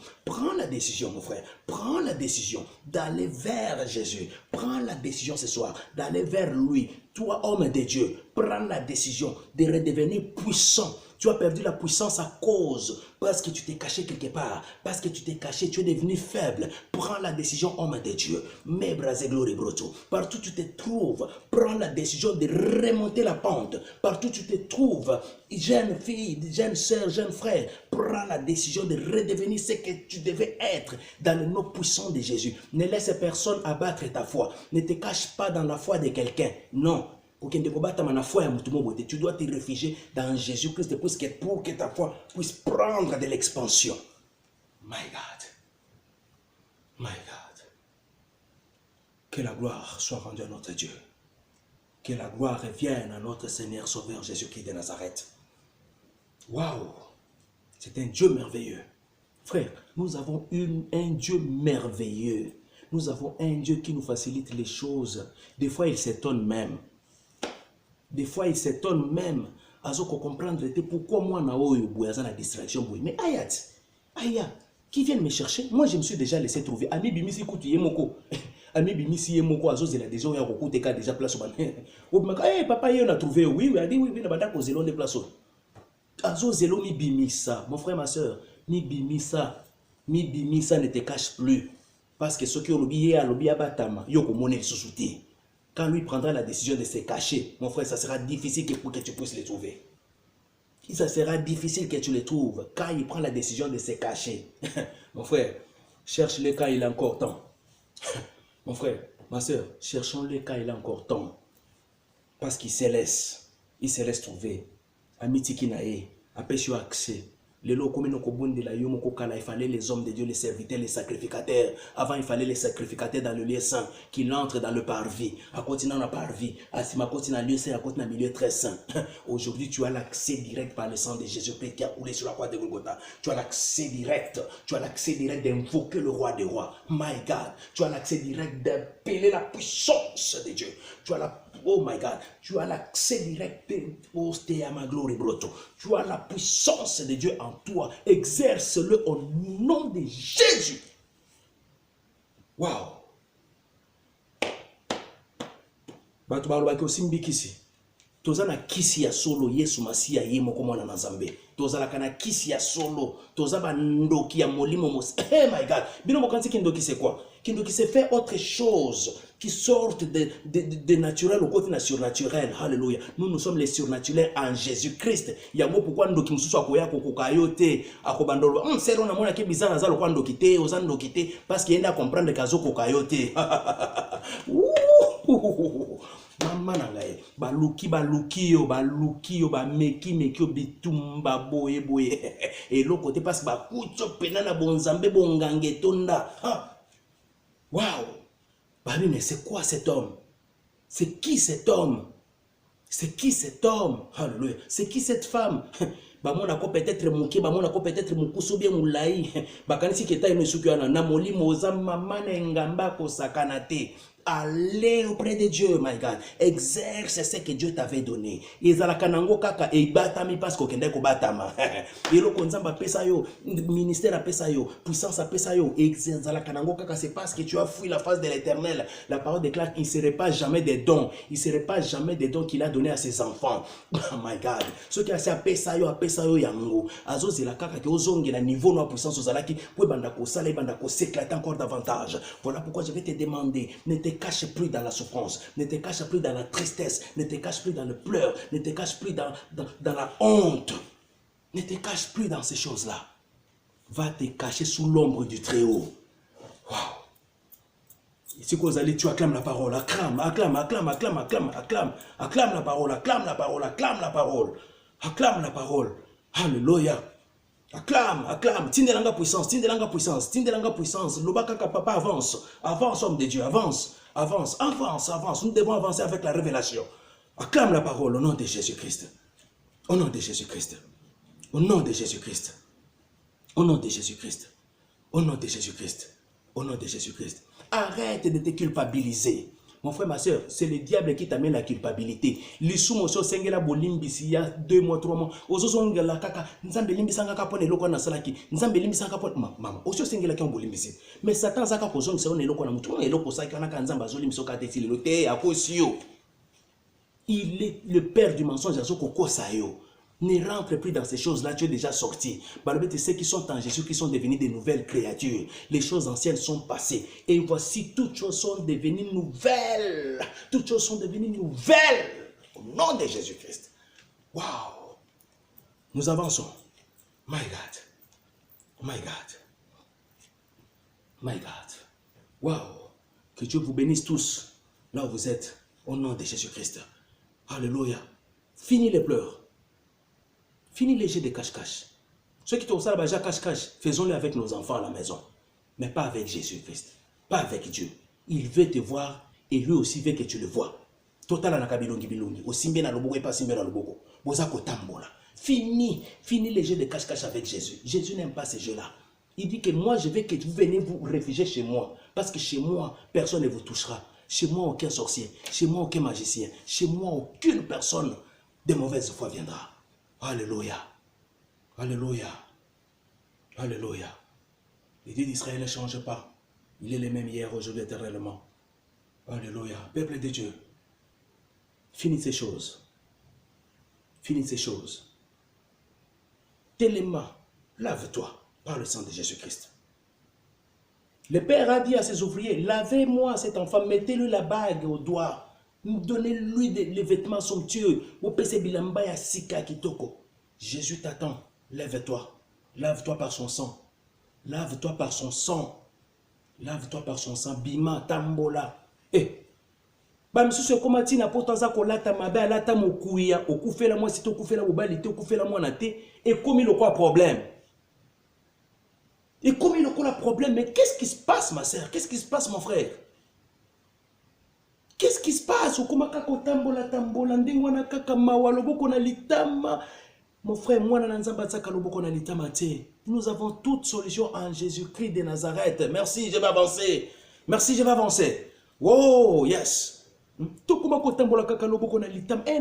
mon frère, prends la décision d'aller vers Jésus, prends la décision ce soir d'aller vers lui. Toi, homme de Dieu, prends la décision de redevenir puissant. Tu as perdu la puissance à cause, parce que tu t'es caché quelque part, parce que tu t'es caché, tu es devenu faible. Prends la décision, homme de Dieu. Mais brasé glory broto, partout où tu te trouves, prends la décision de remonter la pente. Partout où tu te trouves, jeune fille, jeune soeur, jeune frère, prends la décision de redevenir ce que tu devais être dans le nom puissant de Jésus. Ne laisse personne abattre ta foi. Ne te cache pas dans la foi de quelqu'un. Non. Tu dois te réfugier dans Jésus-Christ pour que ta foi puisse prendre de l'expansion. My God. My God. Que la gloire soit rendue à notre Dieu. Que la gloire revienne à notre Seigneur Sauveur Jésus-Christ de Nazareth. Waouh! C'est un Dieu merveilleux. Frère, nous avons un Dieu merveilleux. Nous avons un Dieu qui nous facilite les choses. Des fois, il s'étonne même. Des fois, il s'étonne même. Azoko comprendre pourquoi moi, na distraction. Mais Aya, qui vient me chercher? Moi, je me suis déjà laissé trouver. Ami Bimisi Koutu Yemoko. Ami Bimisi Yemoko, Azo Zela déjà, il y a déjà place. Eh, papa, on a trouvé. Oui, a dit oui, il y a des zélons de place. Azo Zelo mi Bimisa. Mon frère, ma soeur, mi Bimisa. Mi Bimisa ne te cache plus. Parce que ceux qui ont l'oublié à l'oublié à Batama, yoko monnaie sous-souté. Quand lui prendra la décision de se cacher, mon frère, ça sera difficile pour que tu puisses les trouver. Ça sera difficile que tu les trouves quand il prend la décision de se cacher. Mon frère, cherche-le quand il a encore temps. Mon frère, ma soeur, cherchons-le quand il a encore temps. Parce qu'il se laisse trouver. Amiti Kinae, apêche accès. Il fallait les hommes de Dieu, les serviteurs, les sacrificateurs. Avant, il fallait les sacrificateurs dans le lieu saint, qui entrent dans le parvis. À continuer dans le parvis, à continuer dans le lieu saint, à continuer dans le milieu très saint. Aujourd'hui, tu as l'accès direct par le sang de Jésus-Christ qui a coulé sur la croix de Golgotha. Tu as l'accès direct. Tu as l'accès direct d'invoquer le roi des rois. My God. Tu as l'accès direct d'appeler la puissance de Dieu. Tu as la oh my God, tu as l'accès direct de à ma gloire broto. Tu as la puissance de Dieu en toi. Exerce-le au nom de Jésus. Wow. Batu balobaki osimbi kisi. Toza na kisi ya solo Yesu Masiya ye moko mwana na Nzambe. Toza la kana kisi ya solo. Toza ba ndoki ya molimo mos. Oh my God. Bino mokanti kindoki c'est quoi? Kindoki c'est faire autre chose qui sortent de naturel au côté surnaturel. Alléluia. Nous sommes les surnaturels en Jésus-Christ. Yango pourquoi ndoki mususu akoya kokokayote akobandolo. C'est on a mona ke bizarre za lokwa ndoki te, ozando kite parce qu'il y a comprendre kazo kokayote. Mama nangaye baluki yo ba meki yo bitumba boye et l'autre côté parce ba kucho penana bonzambe bongange tonda. Waouh. Babi, mais c'est quoi cet homme? C'est qui cet homme? C'est qui cet homme? Alléluia. C'est qui cette femme? Bamona ko peut-être moké, bamona ko peut-être mokusu bien moulayi. Bakanisi keta ino suki wana na molimo ozamba mana ngamba ko sakanate. Allez auprès de Dieu, my God. Exerce ce que Dieu t'avait donné. Ezalaka nango kaka ebatami parce que kende ko batama. Eloko nzamba pesa yo, ministère a pesa yo, puissance a pesa yo. Ezalaka nango kaka, c'est parce que tu as fui la face de l'Éternel. La parole déclare qu'il ne serait pas jamais des dons. Il ne serait pas jamais des dons qu'il a donné à ses enfants. Oh my God. Ce qui a pesa yo yango. Azo zela kaka ke ozongi na niveau no puissance ozalaki po banda ko sala banda ko s'éclater encore davantage. Voilà pourquoi je vais te demander, ne te cache plus dans la souffrance, ne te cache plus dans la tristesse, ne te cache plus dans le pleur, ne te cache plus dans la honte, ne te cache plus dans ces choses-là. Va te cacher sous l'ombre du Très-Haut. Waouh! Ici, quand vous allez, tu acclames la parole, acclame la parole, acclame la parole. Alléluia. Acclame, tindelanga puissance, Lobaka papa avance, homme de Dieu, avance. Nous devons avancer avec la révélation. Acclame la parole au nom de Jésus-Christ. Au nom de Jésus-Christ. Au nom de Jésus-Christ. Au nom de Jésus-Christ. Au nom de Jésus-Christ. Au nom de Jésus-Christ. Arrête de te culpabiliser. Mon frère, ma soeur, c'est le diable qui t'amène la culpabilité. L'issue, mon soeur, c'est la bolimbisi, il y a 2 mois, 3 mois. Ozo la kaka, nzambe limbisanga kapone loko na salaki. Nzambe limbisanga kapone maman. Ozo sengela ki on bolimbisi. Mais Satan zaka kozong se on eloko na mutu. On eloko sa kana kanzamba zo limbiso ka tefile lo te akosio. Il est le père du mensonge azo koko sayo. Ne rentre plus dans ces choses-là, tu es déjà sorti. Balobé, ceux qui sont en Jésus, qui sont devenus des nouvelles créatures. Les choses anciennes sont passées. Et voici, toutes choses sont devenues nouvelles. Toutes choses sont devenues nouvelles. Au nom de Jésus-Christ. Waouh! Nous avançons. My God. My God. My God. Waouh! Que Dieu vous bénisse tous, là où vous êtes, au nom de Jésus-Christ. Alléluia. Fini les pleurs. Fini les jeux de cache-cache. Ceux qui t'ont ça, cache-cache, faisons-le avec nos enfants à la maison. Mais pas avec Jésus-Christ. Pas avec Dieu. Il veut te voir et lui aussi veut que tu le vois. Total na kabilongi bilongi. Osimbe na loboko et pas simbe na loboko. Bozako tambola. Fini les jeux de cache-cache avec Jésus. Jésus n'aime pas ces jeux-là. Il dit que moi, je veux que vous venez vous réfugier chez moi. Parce que chez moi, personne ne vous touchera. Chez moi, aucun sorcier. Chez moi, aucun magicien. Chez moi, aucune personne de mauvaise foi viendra. Alléluia. Alléluia. Alléluia. Le Dieu d'Israël ne change pas. Il est le même hier, aujourd'hui, éternellement. Alléluia. Peuple de Dieu. Finis ces choses. Finis ces choses. Tes les mains, lave-toi par le sang de Jésus-Christ. Le Père a dit à ses ouvriers, lavez-moi cet enfant, mettez-lui la bague au doigt. Donnez-lui les vêtements somptueux. Jésus t'attend. Lève-toi. Lave-toi par son sang. Lave-toi par son sang. Lave-toi par son sang. Bima, tambola. Eh. Bamsusu komati na potanza kolata mabe alata mokuya. Okufela moi si tokufela mobali te okufela moi na te. Et comme il a quoi problème? Et comme il a quoi problème? Mais qu'est-ce qui se passe, ma sœur? Qu'est-ce qui se passe, mon frère? Qu'est-ce qui se passe? Mon frère, nous avons toute solution en Jésus-Christ de Nazareth. Merci, je vais avancer. Merci, je vais avancer. Oh, yes. Un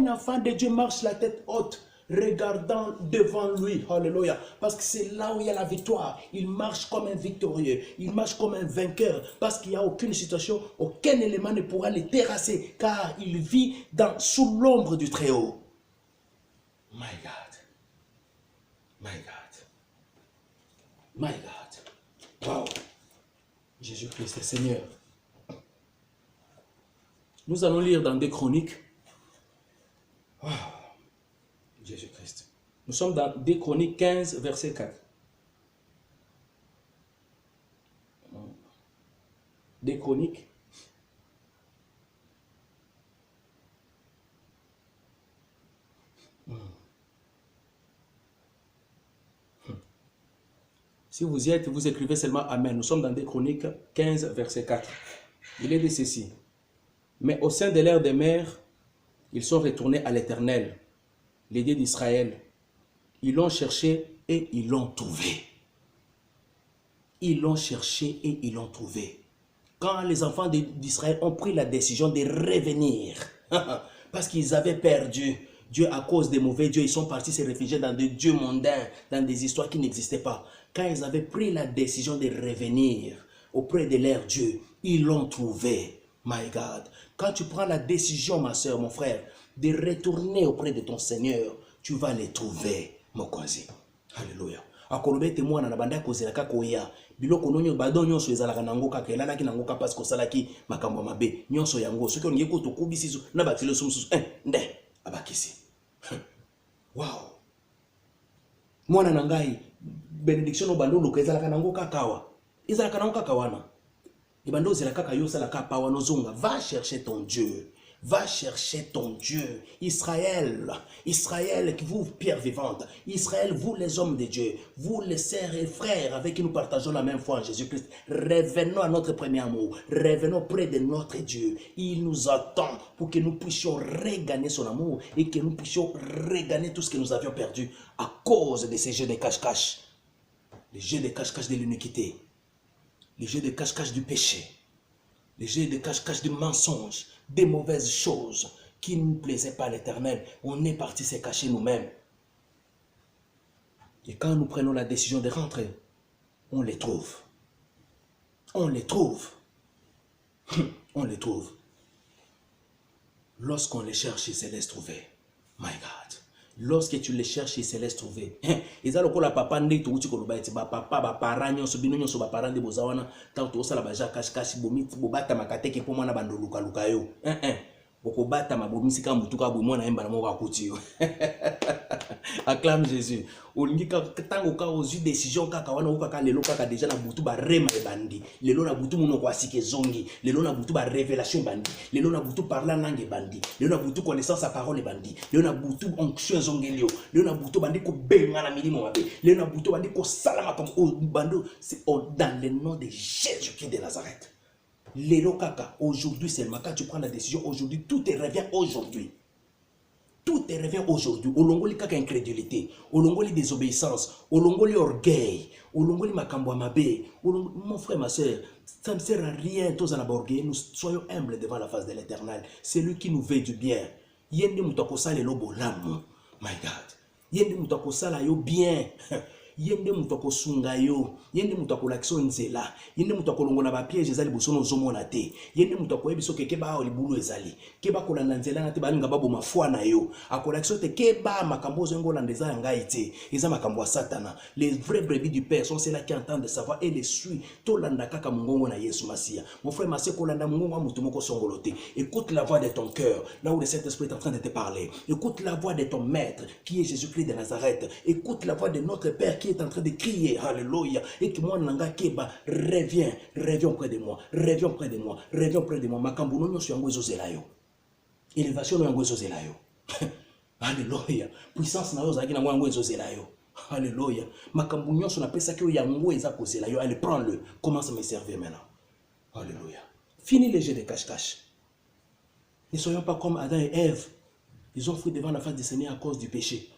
enfant de Dieu marche la tête haute, regardant devant lui. Alléluia. Parce que c'est là où il y a la victoire. Il marche comme un victorieux. Il marche comme un vainqueur. Parce qu'il n'y a aucune situation, aucun élément ne pourra le terrasser. Car il vit sous l'ombre du Très-Haut. My God. My God. My God. Wow. Jésus-Christ est Seigneur. Nous allons lire dans des chroniques. Wow. Jésus-Christ. Nous sommes dans des chroniques 15, verset 4. Des chroniques. Si vous y êtes, vous écrivez seulement Amen. Nous sommes dans des chroniques 15, verset 4. Il est dit ceci. Mais au sein de l'ère des mers, ils sont retournés à l'Éternel, les dieux d'Israël. Ils l'ont cherché et ils l'ont trouvé. Ils l'ont cherché et ils l'ont trouvé. Quand les enfants d'Israël ont pris la décision de revenir, parce qu'ils avaient perdu Dieu à cause des mauvais dieux, ils sont partis se réfugier dans des dieux mondains, dans des histoires qui n'existaient pas. Quand ils avaient pris la décision de revenir auprès de leur Dieu, ils l'ont trouvé. My God. Quand tu prends la décision, ma soeur, mon frère, de retourner auprès de ton Seigneur, tu vas les trouver, mon cousin. Alléluia. Akolobete mwana na banda kozela kakoya biloko nonyo bado nyonso ezalaka nango kaka elalaki nango ka parce kosalaki makambo mabe nyonso yango soki olingi kotokubisi na batile somususu nde abakisi. Wow. Mwana na ngai benediction obando luka ezalaka nango kakawa ezalaka nango kaka wana ebando ezala kaka yo sala ka pawa nozonga. Va chercher ton Dieu. Va chercher ton Dieu. Israël, Israël, vous, pierre vivante. Israël, vous les hommes de Dieu. Vous les sœurs et frères avec qui nous partageons la même foi en Jésus-Christ. Revenons à notre premier amour. Revenons près de notre Dieu. Il nous attend pour que nous puissions regagner son amour et que nous puissions regagner tout ce que nous avions perdu à cause de ces jeux de cache-cache. Les jeux de cache-cache de l'iniquité. Les jeux de cache-cache du péché. Les jeux de cache-cache du mensonge. Des mauvaises choses qui ne plaisaient pas à l'Éternel. On est parti se cacher nous-mêmes. Et quand nous prenons la décision de rentrer, on les trouve. On les trouve. On les trouve. Lorsqu'on les cherche, ils se laissent trouver. My God. Lorsque tu les cherches, ils se laissent trouver. Ils ont le papa ndi tu uchi koloba eti ba papa ba parents nyonso bino nyonso ba parents de bozawana tant to sala ba jakash kashi bomiti bobata makateke po mwana bando luka luka yo. Bokobata mabomisi ka mutuka bo mwana emba na moko akuti yo. Acclame Jésus. Olingi ka tango ka ozu décision kaka wana okaka lelo kaka déjà na butu ba rema e bandi. Lelo na butu muno kwa sike zongi. Lelo na butu ba révélation bandi. Lelo na butu parla langue bandi. Lelo na butu connaissance à parole bandi. Lelo na butu onction zongelio. Lelo na butu bandi ko benga na milimo mabe. Lelo na butu bandi ko salama comme bando c'est dans le nom de Jésus-Christ de Nazareth. Lelo kaka aujourd'hui seulement quand tu prends la décision aujourd'hui tout te revient aujourd'hui. Tout te revient aujourd'hui. Olongoli kaka incrédulité, olongoli désobéissance, olongoli orgueil, olongoli makambo mabe. Mon frère, ma soeur, ça ne sert à rien. Tous en orgueil, nous soyons humbles devant la face de l'Éternel. C'est lui qui nous veut du bien. Yende mutakosa le lobo lamu. My God. Yende mutakosa la yo bien. Yende mutako sunga yo, yende mutako lakso nzela, yende mutako longola ba piège ezali bosono zomona te, yende mutako ebiso keke ba o libulu ezali, keba kolanda nzela na te balinga babo mafwa na yo, akolakso te keba makambo zongola ndeza ngai te, eza makambo ya satana. Les vrais brebis du Père sont ceux-là qui entendent savoir et les suivent. Tolanda kaka mungongo na Yesu Masia. Mon frère Masia kolanda mungongo wa mutu moko songolote. Écoute la voix de ton cœur, là où le Saint-Esprit est en train de te parler. Écoute la voix de ton maître qui est Jésus-Christ de Nazareth. Écoute la voix de notre Père qui est en train de crier, alléluia, et que moi nanga keba, reviens près de moi, reviens près de moi, reviens près de moi. Makambuno nyo su yango ezozela yo. Élévation no yango ezozela yo. Alléluia. Puissance na yo zaki na yango ezozela yo. Alléluia. Makambu nyonso na pesa ki yo yango eza kozela yo. Allez, prends-le. Commence à me servir maintenant. Alléluia. Fini les jeux de cache-cache. Ne soyons pas comme Adam et Ève. Ils ont fui devant la face du Seigneur à cause du péché.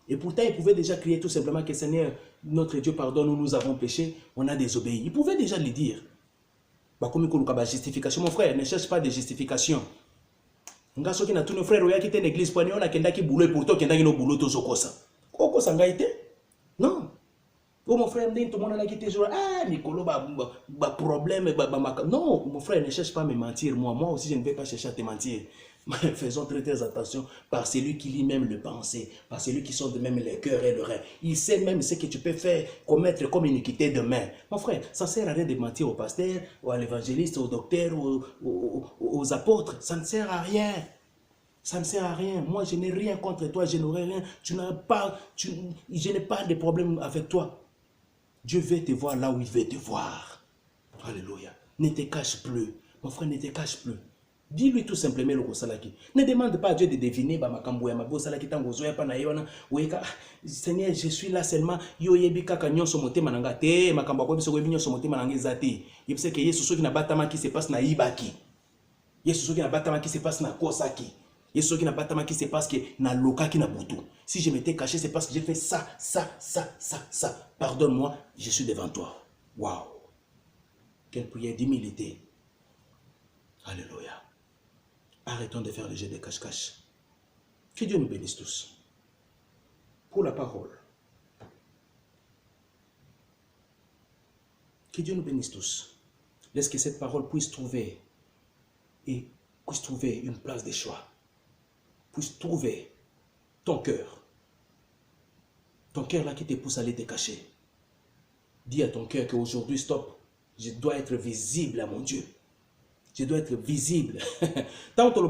Et pourtant, ils pouvaient déjà crier tout simplement que Seigneur, notre Dieu, pardonne, nous avons péché, on a désobéi. Ils pouvaient déjà le dire. Comme il justification, mon frère, ne cherche pas de justification. Nga soki na tuni frère oya kite l'église pour on a kenda ki boulot pour toi kenda ki no boulot to zokosa. Koko sanga ite? Non. Oh mon frère, tout le monde a quitté jour. Ah, Nicolo, problème, non, mon frère, ne cherche pas à me mentir. Moi aussi, je ne vais pas chercher à te mentir. Faisons très attention par celui qui lit même le pensée, par celui qui sonde même les cœurs et le rein. Il sait même ce que tu peux faire, commettre comme iniquité demain. Mon frère, ça ne sert à rien de mentir au pasteur, ou à l'évangéliste, au docteur, aux apôtres. Ça ne sert à rien. Ça ne sert à rien. Moi, je n'ai rien contre toi, je n'aurai rien. Je n'ai pas de problème avec toi. Dieu veut te voir là où il veut te voir. Alléluia. Ne te cache plus. Mon frère, ne te cache plus. Dis-lui tout simplement le kosalaki. Ne demande pas à Dieu de deviner makambo ya mabo salaki tango zoya pa na yona weka Seigneur, je suis là seulement yo yebi kaka nyonso motema nanga te makambo ko biso ko nyonso motema nanga ezati. Yebise ke Yesu soki na batama qui se passe na ibaki. Yesu soki na batama qui se passe na kosaki. Yesu soki na batama qui se passe que na lokaki na butu. Si je m'étais caché, c'est parce que j'ai fait ça. Pardonne-moi, je suis devant toi. Waouh. Quelle prière d'humilité. Alléluia. Arrêtons de faire le jeu de cache-cache. Que Dieu nous bénisse tous. Pour la parole. Que Dieu nous bénisse tous. Laisse que cette parole puisse trouver une place de choix. Puisse trouver ton cœur. Ton cœur là qui te pousse à aller te cacher. Dis à ton cœur qu'aujourd'hui, stop. Je dois être visible à mon Dieu. Je dois être visible. Tant que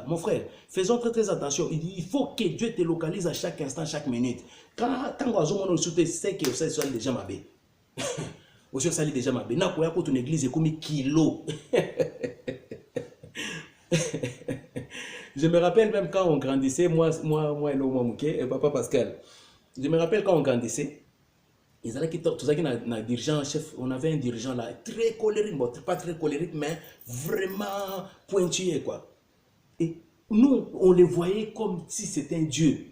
mon frère, faisons très attention. Il faut que Dieu te localise à chaque instant, chaque minute. Quand on sait que ça soit déjà ma bé. Aussi ça déjà ma bé. Na koya ko ton église est comme kilo. Je me rappelle même quand on grandissait, moi et et papa Pascal. Je me rappelle quand on grandissait. Ils allaient tout ça qui n'a dirigeant chef, on avait un dirigeant là très colérique, bon, pas très colérique mais vraiment pointillé quoi. Et nous on le voyait comme si c'était un dieu.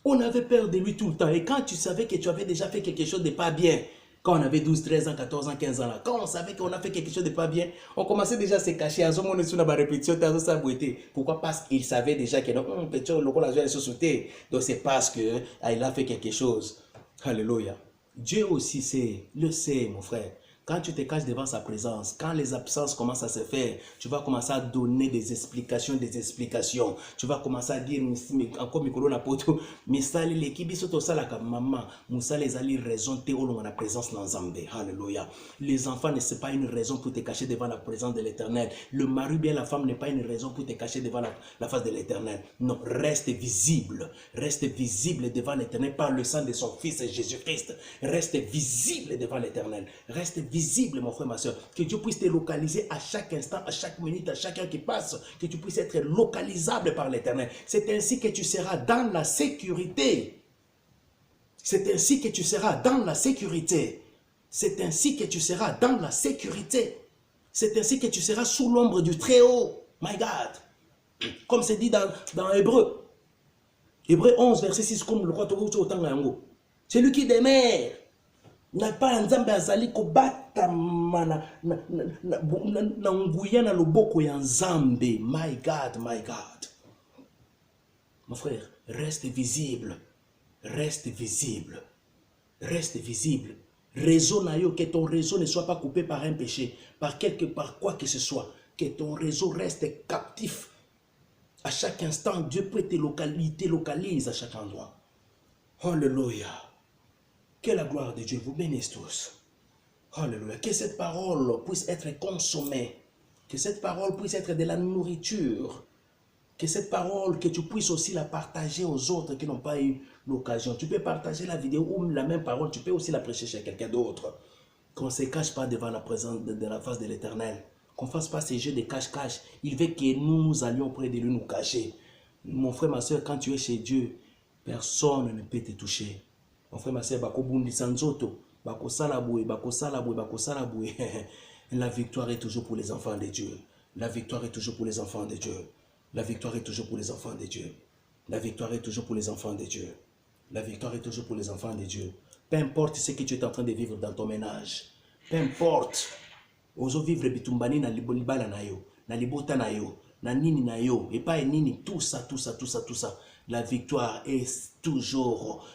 On avait peur de lui tout le temps. Et quand tu savais que tu avais déjà fait quelque chose de pas bien, quand on avait 12, 13 ans, 14 ans, 15 ans là, quand on savait qu'on a fait quelque chose de pas bien, on commençait déjà à se cacher. À ce moment, on a répétition, pourquoi? Parce qu'il savait déjà que non, peut-être le rôle a sauté. Donc c'est parce qu'il a fait quelque chose. Alléluia. Dieu aussi le sait, mon frère. Quand tu te caches devant sa présence, quand les absences commencent à se faire, tu vas commencer à donner des explications. Tu vas commencer à dire, encore Mikolo na poto, misali l'équipe soto sala ka maman, musali ezali raison te olonga na présence n'enzambe. Alléluia. Les enfants ne sont pas une raison pour te cacher devant la présence de l'Éternel. Le mari bien la femme n'est pas une raison pour te cacher devant la face de l'Éternel. Non, reste visible devant l'Éternel par le sang de son Fils Jésus-Christ. Reste visible devant l'Éternel. Reste visible, mon frère, ma soeur. Que Dieu puisse te localiser à chaque instant, à chaque minute, à chaque heure qui passe. Que tu puisses être localisable par l'Éternel. C'est ainsi que tu seras dans la sécurité. C'est ainsi que tu seras dans la sécurité. C'est ainsi que tu seras dans la sécurité. C'est ainsi que tu seras sous l'ombre du Très-Haut. My God. Comme c'est dit dans Hébreu. Hébreu 11, verset 6, comme le roi Togo au temps. C'est lui qui demeure. Na pas nzambe azali ko batama na nguya na loboko ya nzambe. My God, my God. Mon frère, reste visible. Reste visible. Reste visible. Réseau na yo, que ton réseau ne soit pas coupé par un péché, par quoi que ce soit. Que ton réseau reste captif. À chaque instant, Dieu peut te localise à chaque endroit. Alléluia. Que la gloire de Dieu vous bénisse tous. Alléluia. Que cette parole puisse être consommée. Que cette parole puisse être de la nourriture. Que cette parole, que tu puisses aussi la partager aux autres qui n'ont pas eu l'occasion. Tu peux partager la vidéo ou la même parole, tu peux aussi la prêcher chez quelqu'un d'autre. Qu'on ne se cache pas devant la présence de la face de l'Éternel. Qu'on ne fasse pas ces jeux de cache-cache. Il veut que nous allions près de lui nous cacher. Mon frère, ma soeur, quand tu es chez Dieu, personne ne peut te toucher. Mon frère, ma soeur, la victoire est toujours pour les enfants de Dieu. La victoire est toujours pour les enfants de Dieu. La victoire est toujours pour les enfants de Dieu. La victoire est toujours pour les enfants de Dieu. La victoire est toujours pour les enfants de Dieu. Peu importe ce que tu es en train de vivre dans ton ménage. Peu importe. Ozo vivre bitumbani na libala na yo, na libota na yo, na nini na yo, et pas nini, tout ça. La victoire est toujours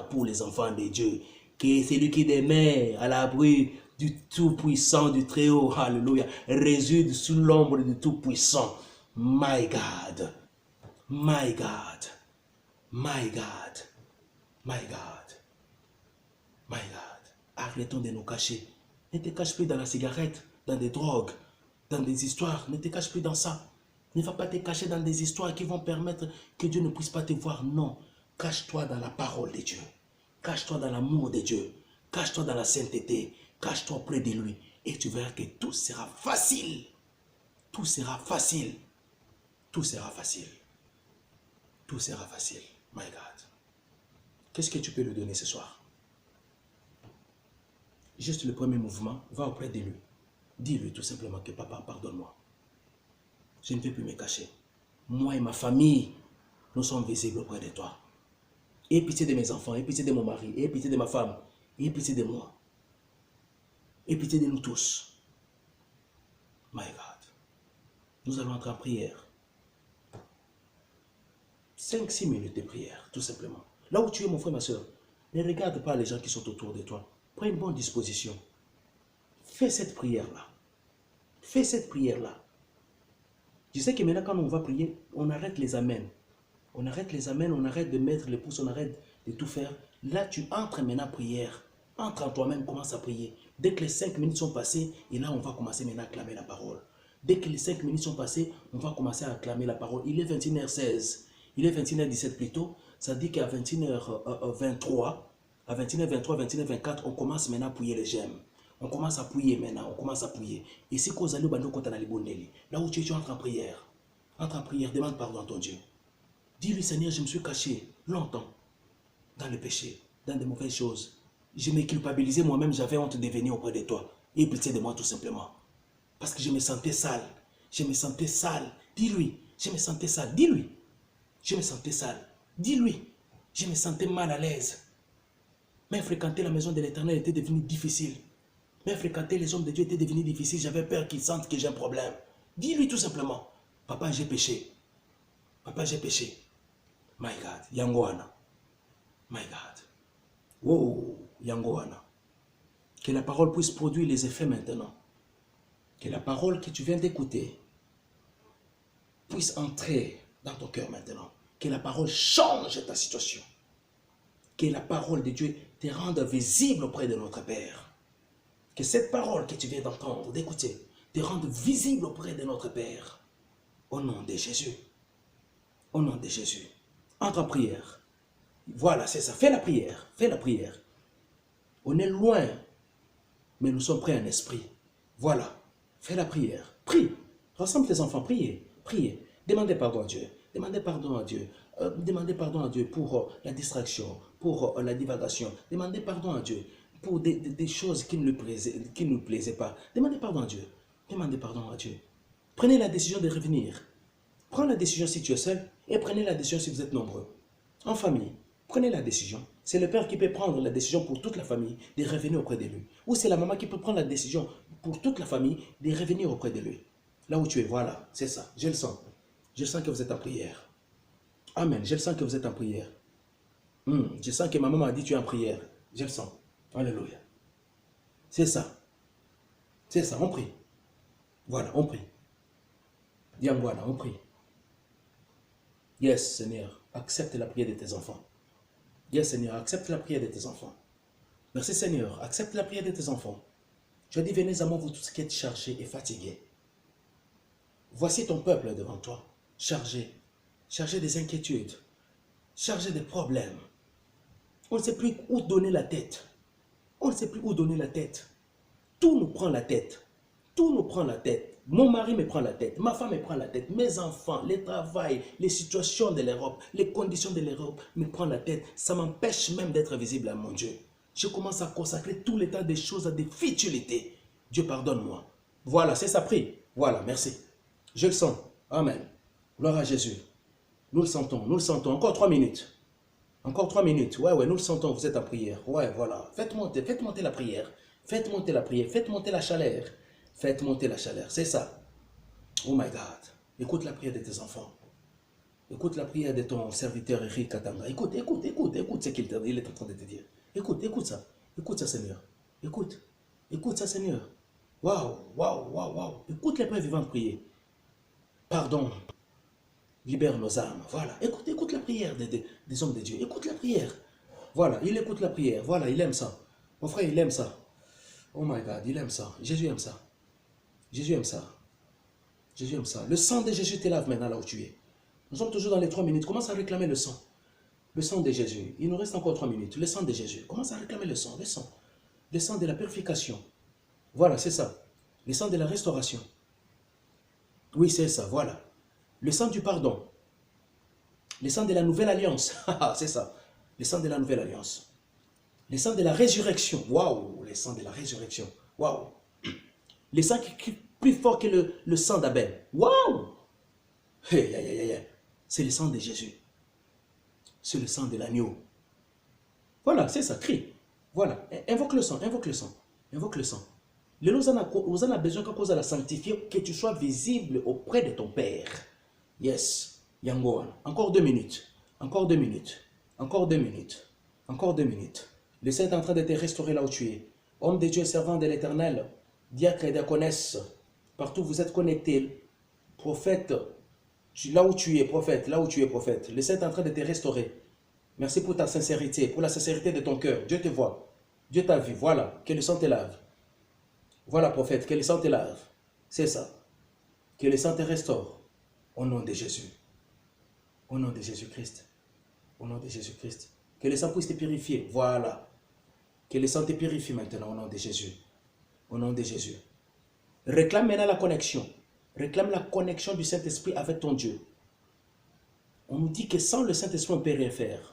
pour les enfants de Dieu. Que celui qui demeure à l'abri du Tout-Puissant, du Très-Haut, alléluia, réside sous l'ombre du Tout-Puissant. My God, my God, my God, my God, my God. Arrêtons de nous cacher. Ne te cache plus dans la cigarette, dans des drogues, dans des histoires. Ne te cache plus dans ça. Ne va pas te cacher dans des histoires qui vont permettre que Dieu ne puisse pas te voir. Non. Cache-toi dans la parole de Dieu. Cache-toi dans l'amour de Dieu. Cache-toi dans la sainteté. Cache-toi près de lui. Et tu verras que tout sera facile. Tout sera facile. Tout sera facile. Tout sera facile. My God. Qu'est-ce que tu peux lui donner ce soir? Juste le premier mouvement, va auprès de lui. Dis-lui tout simplement que papa, pardonne-moi. Je ne vais plus me cacher. Moi et ma famille, nous sommes visibles auprès de toi. Aie pitié de mes enfants, aie pitié de mon mari, aie pitié de ma femme, aie pitié de moi. Aie pitié de nous tous. My God. Nous allons entrer en prière. 5-6 minutes de prière, tout simplement. Là où tu es, mon frère, ma soeur, ne regarde pas les gens qui sont autour de toi. Prends une bonne disposition. Fais cette prière-là. Fais cette prière-là. Je sais que maintenant, quand on va prier, on arrête les amens. On arrête les amens, on arrête de mettre les pouces, on arrête de tout faire. Là, tu entres maintenant en prière. Entre en toi-même, commence à prier. Dès que les 5 minutes sont passées, et là, on va commencer maintenant à clamer la parole. Dès que les 5 minutes sont passées, on va commencer à clamer la parole. Il est 21h16. Il est 21h17 plutôt. Ça dit qu'à 21h23, à 21h23, 21h24, on commence maintenant à prier les gemmes. On commence à prier maintenant, on commence à prier. Et si vous allez là où tu entres en prière. Entre en prière, demande pardon à ton Dieu. Dis-lui, Seigneur, je me suis caché longtemps dans le péché, dans de mauvaises choses. Je me culpabilisais moi-même, j'avais honte de venir auprès de toi. Et pitié de moi tout simplement. Parce que je me sentais sale. Je me sentais sale. Dis-lui, je me sentais sale. Dis-lui, je me sentais sale. Dis-lui, je me sentais mal à l'aise. Mais fréquenter la maison de l'Éternel était devenu difficile. Mais fréquenter les hommes de Dieu était devenu difficile. J'avais peur qu'ils sentent que j'ai un problème. Dis-lui tout simplement, papa, j'ai péché. Papa, j'ai péché. My God, Yangoana. My God. Wow, Yangoana. Que la parole puisse produire les effets maintenant. Que la parole que tu viens d'écouter puisse entrer dans ton cœur maintenant. Que la parole change ta situation. Que la parole de Dieu te rende visible auprès de notre Père. Que cette parole que tu viens d'entendre, d'écouter, te rende visible auprès de notre Père. Au nom de Jésus. Au nom de Jésus. Entre en prière. Voilà, c'est ça. Fais la prière. Fais la prière. On est loin, mais nous sommes prêts en esprit. Voilà. Fais la prière. Prie. Rassemble tes enfants. Priez. Priez. Demandez pardon à Dieu. Demandez pardon à Dieu. Demandez pardon à Dieu pour la distraction, pour la divagation. Demandez pardon à Dieu pour des choses qui ne lui plaisaient pas. Demandez pardon à Dieu. Demandez pardon à Dieu. Prenez la décision de revenir. Prends la décision si tu es seul et prenez la décision si vous êtes nombreux. En famille, prenez la décision. C'est le père qui peut prendre la décision pour toute la famille de revenir auprès de lui. Ou c'est la maman qui peut prendre la décision pour toute la famille de revenir auprès de lui. Là où tu es, voilà, c'est ça. Je le sens. Je sens que vous êtes en prière. Amen. Je le sens que vous êtes en prière. Je sens que ma maman a dit tu es en prière. Je le sens. Alléluia. C'est ça. C'est ça. On prie. Voilà, on prie. Dis-moi, voilà, on prie. Yes, Seigneur. Accepte la prière de tes enfants. Yes, Seigneur. Accepte la prière de tes enfants. Merci, Seigneur. Accepte la prière de tes enfants. Tu as dit, venez à moi, vous tous qui êtes chargés et fatigués. Voici ton peuple devant toi. Chargé. Chargé des inquiétudes. Chargé des problèmes. On ne sait plus où donner la tête. On ne sait plus où donner la tête. Tout nous prend la tête. Tout nous prend la tête. Mon mari me prend la tête. Ma femme me prend la tête. Mes enfants, les travails, les situations de l'Europe, les conditions de l'Europe me prennent la tête. Ça m'empêche même d'être visible à mon Dieu. Je commence à consacrer tout l'état des choses à des futilités. Dieu pardonne-moi. Voilà, c'est ça, prie. Voilà, merci. Je le sens. Amen. Gloire à Jésus. Nous le sentons, nous le sentons. Encore 3 minutes. Encore 3 minutes. Ouais, nous le sentons, vous êtes en prière. Ouais, voilà. Faites monter la prière. Faites monter la prière. Faites monter la chaleur. Faites monter la chaleur. C'est ça. Oh my God. Écoute la prière de tes enfants. Écoute la prière de ton serviteur Eric Katanga. Écoute ce qu'il est en train de te dire. Écoute ça. Écoute ça, Seigneur. Écoute ça, Seigneur. Waouh. Écoute les pères vivants prier. Pardon. Libère nos âmes. Voilà. Écoute la prière des hommes de Dieu. Écoute la prière. Voilà. Il écoute la prière. Voilà. Il aime ça. Mon frère, il aime ça. Oh my God. Il aime ça. Jésus aime ça. Jésus aime ça. Jésus aime ça. Le sang de Jésus te lave maintenant là où tu es. Nous sommes toujours dans les 3 minutes. Commence à réclamer le sang. Le sang de Jésus. Il nous reste encore 3 minutes. Le sang de Jésus. Commence à réclamer le sang. Le sang. Le sang de la purification. Voilà, c'est ça. Le sang de la restauration. Oui, c'est ça. Voilà. Le sang du pardon. Le sang de la nouvelle alliance. C'est ça. Le sang de la nouvelle alliance. Le sang de la résurrection. Waouh. Le sang de la résurrection. Waouh. Le sang qui est plus fort que le sang d'Abel. Waouh. C'est le sang de Jésus. C'est le sang de l'agneau. Voilà, c'est ça. Crie. Voilà. Invoque le sang. Invoque le sang. Invoque le sang. Vous en avez besoin que cause la sanctifier, que tu sois visible auprès de ton Père. Yes. Yangoan. Encore 2 minutes. Encore 2 minutes. Encore 2 minutes. Encore 2 minutes. Le Saint est en train de te restaurer là où tu es. Homme de Dieu, servant de l'Éternel, diacre et diaconesse, partout où vous êtes connectés, prophète, là où tu es, prophète, là où tu es, prophète. Le Saint est en train de te restaurer. Merci pour ta sincérité, pour la sincérité de ton cœur. Dieu te voit. Dieu t'a vu. Voilà. Que le sang te lave. Voilà, prophète. Que le sang te lave. C'est ça. Que le sang te restaure. Au nom de Jésus. Au nom de Jésus-Christ. Au nom de Jésus-Christ. Que le sang puisse te purifier. Voilà. Que le sang te purifie maintenant au nom de Jésus. Au nom de Jésus. Réclame maintenant la connexion. Réclame la connexion du Saint-Esprit avec ton Dieu. On nous dit que sans le Saint-Esprit, on ne peut rien faire.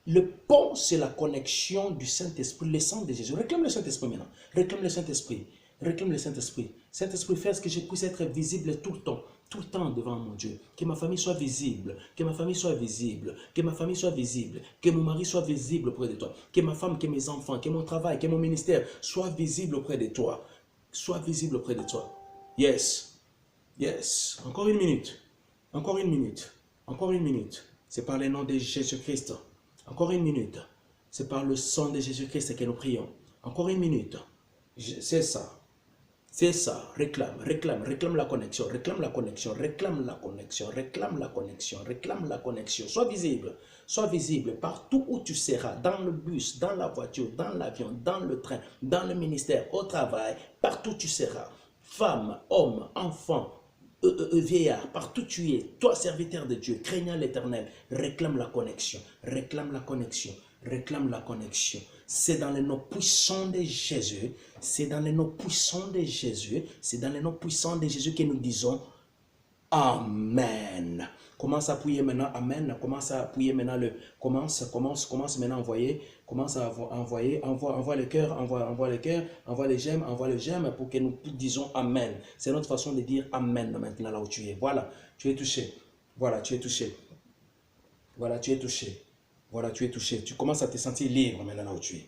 Le pont, c'est la connexion du Saint-Esprit, le sang de Jésus. Réclame le Saint-Esprit maintenant. Réclame le Saint-Esprit. Réclame le Saint-Esprit. Saint-Esprit, fais ce que je puisse être visible tout le temps devant mon Dieu. Que ma famille soit visible. Que ma famille soit visible. Que ma famille soit visible. Que mon mari soit visible auprès de toi. Que ma femme, que mes enfants, que mon travail, que mon ministère soient visibles auprès de toi. Sois visible auprès de toi. Yes. Yes. Encore 1 minute. Encore 1 minute. Encore 1 minute. C'est par le nom de Jésus-Christ. Encore 1 minute. C'est par le sang de Jésus-Christ que nous prions. Encore 1 minute. C'est ça. C'est ça. Réclame, réclame, réclame la connexion. Réclame la connexion. Réclame la connexion. Réclame la connexion. Réclame la connexion. Sois visible. Sois visible partout où tu seras. Dans le bus, dans la voiture, dans l'avion, dans le train, dans le ministère, au travail. Partout où tu seras. Femme, homme, enfant, vieillard, partout tu es, toi serviteur de Dieu, craignant l'Éternel, réclame la connexion, réclame la connexion, réclame la connexion. C'est dans le nom puissant de Jésus, c'est dans le nom puissant de Jésus, c'est dans le nom puissant de Jésus que nous disons Amen. Commence à prier maintenant, Amen. Commence à prier maintenant, commence maintenant à envoyer. Commence à envoyer, envoie le cœur, envoie le cœur, envoie les j'aime pour que nous disons Amen. C'est notre façon de dire Amen maintenant là où tu es. Voilà, tu es touché. Voilà, tu es touché. Voilà, tu es touché. Voilà, tu es touché. Tu commences à te sentir libre maintenant là où tu es.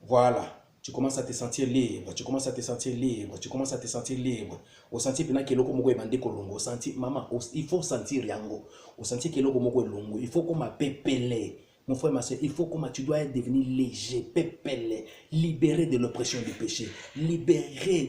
Voilà. Tu commences à te sentir libre, tu commences à te sentir libre, tu commences à te sentir libre. Au sentir que loko moko ebande kolongo, sentir maman, il faut sentir yango. Au sentir que loko moko longo, il faut qu'on m'appelle. Mon frère, ma soeur, il faut que tu dois devenir léger, pépélé, libéré de l'oppression du péché, libéré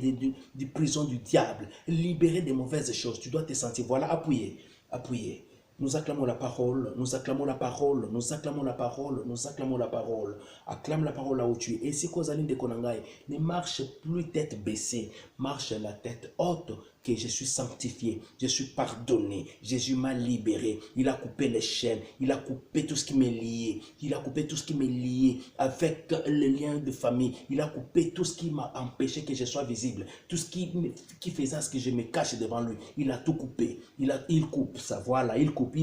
de prison du diable, libéré des mauvaises choses. Tu dois te sentir, voilà, appuyé, appuyé. Nous acclamons la parole, nous acclamons la parole, nous acclamons la parole, nous acclamons la parole. Acclame la parole là où tu es. Et si Kozaline de Konangai ne marche plus tête baissée, marche la tête haute, que je suis sanctifié, je suis pardonné, Jésus m'a libéré, il a coupé les chaînes, il a coupé tout ce qui m'est lié, il a coupé tout ce qui m'est lié avec les liens de famille, il a coupé tout ce qui m'a empêché que je sois visible, tout ce qui faisait à ce que je me cache devant lui, il a tout coupé, il coupe ça, voilà, il coupe,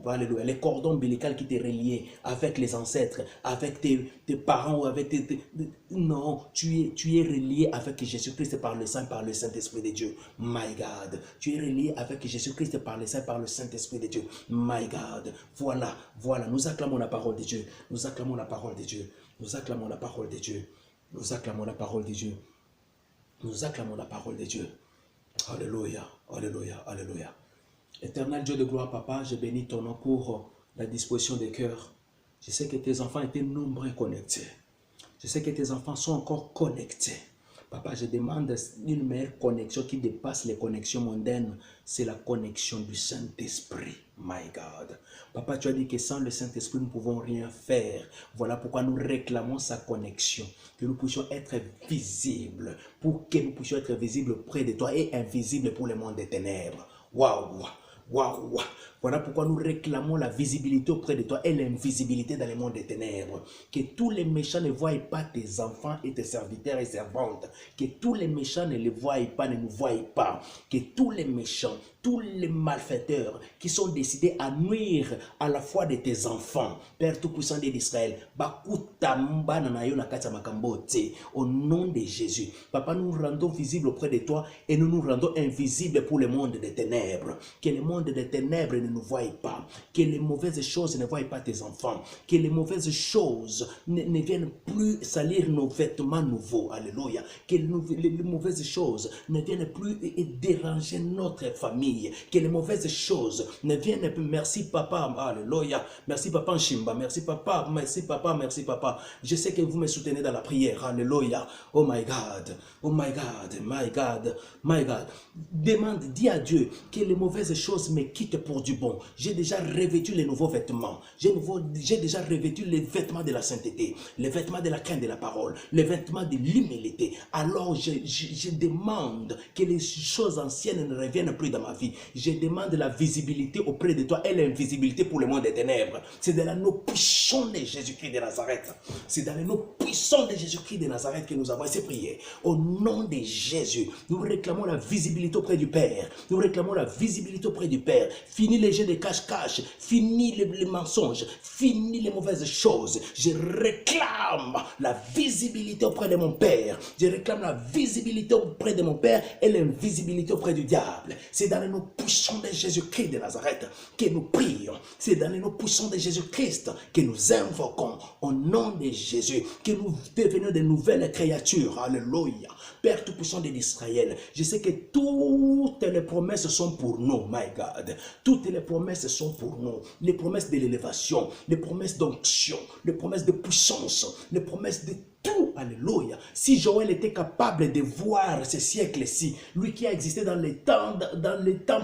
alléluia, les cordons ombilicaux qui t'est relié avec les ancêtres, avec tes parents ou avec non, tu es relié avec Jésus-Christ par le Saint-Esprit de Dieu, my God, tu es relié avec Jésus-Christ par le Saint-Esprit de Dieu, my God, voilà, nous acclamons la parole de Dieu, nous acclamons la parole de Dieu, nous acclamons la parole de Dieu, nous acclamons la parole de Dieu, nous acclamons la parole de Dieu, alléluia, alléluia, alléluia. Éternel Dieu de gloire, Papa, je bénis ton nom pour la disposition des cœurs. Je sais que tes enfants étaient nombreux et connectés. Je sais que tes enfants sont encore connectés. Papa, je demande une meilleure connexion qui dépasse les connexions mondaines. C'est la connexion du Saint-Esprit. My God. Papa, tu as dit que sans le Saint-Esprit, nous ne pouvons rien faire. Voilà pourquoi nous réclamons sa connexion. Que nous puissions être visibles. Pour que nous puissions être visibles près de toi et invisibles pour le monde des ténèbres. Waouh! Waouh! Voilà pourquoi nous réclamons la visibilité auprès de toi et l'invisibilité dans le monde des ténèbres. Que tous les méchants ne voient pas tes enfants et tes serviteurs et servantes. Que tous les méchants ne les voient pas, ne nous voient pas. Que tous les méchants, tous les malfaiteurs qui sont décidés à nuire à la foi de tes enfants, Père Tout-Puissant d'Israël, au nom de Jésus, Papa, nous rendons visibles auprès de toi et nous nous rendons invisibles pour le monde des ténèbres. Que le monde monde des ténèbres ne nous voie pas, que les mauvaises choses ne voient pas tes enfants, que les mauvaises choses ne viennent plus salir nos vêtements nouveaux, alléluia, que les mauvaises choses ne viennent plus déranger notre famille, que les mauvaises choses ne viennent plus, merci papa, alléluia, merci papa Nshimba, merci papa, merci papa, merci papa, je sais que vous me soutenez dans la prière, alléluia, oh my God, oh my God, my God, my God, demande, dis à Dieu que les mauvaises choses me quittent pour du bon. J'ai déjà revêtu les nouveaux vêtements. J'ai déjà revêtu les vêtements de la sainteté, les vêtements de la crainte de la parole, les vêtements de l'humilité. Alors je demande que les choses anciennes ne reviennent plus dans ma vie. Je demande la visibilité auprès de toi et l'invisibilité pour le monde des ténèbres. C'est dans l'anneau puissant de Jésus-Christ de Nazareth. C'est dans l'anneau puissant de Jésus-Christ de Nazareth que nous avons ces prières. Au nom de Jésus, nous réclamons la visibilité auprès du Père. Nous réclamons la visibilité auprès du Père. Fini les jeux de cache-cache. Fini les mensonges. Fini les mauvaises choses. Je réclame la visibilité auprès de mon Père. Je réclame la visibilité auprès de mon Père et l'invisibilité auprès du diable. C'est dans le nom puissant de Jésus-Christ de Nazareth que nous prions. C'est dans le nom puissant de Jésus-Christ que nous invoquons. Au nom de Jésus, que nous devenions de nouvelles créatures. Alléluia. Père tout-puissant d'Israël, je sais que toutes les promesses sont pour nous, my God. Toutes les promesses sont pour nous. Les promesses de l'élévation, les promesses d'onction, les promesses de puissance, les promesses de tout. Alléluia. Si Joël était capable de voir ce siècle-ci, lui qui a existé dans les temps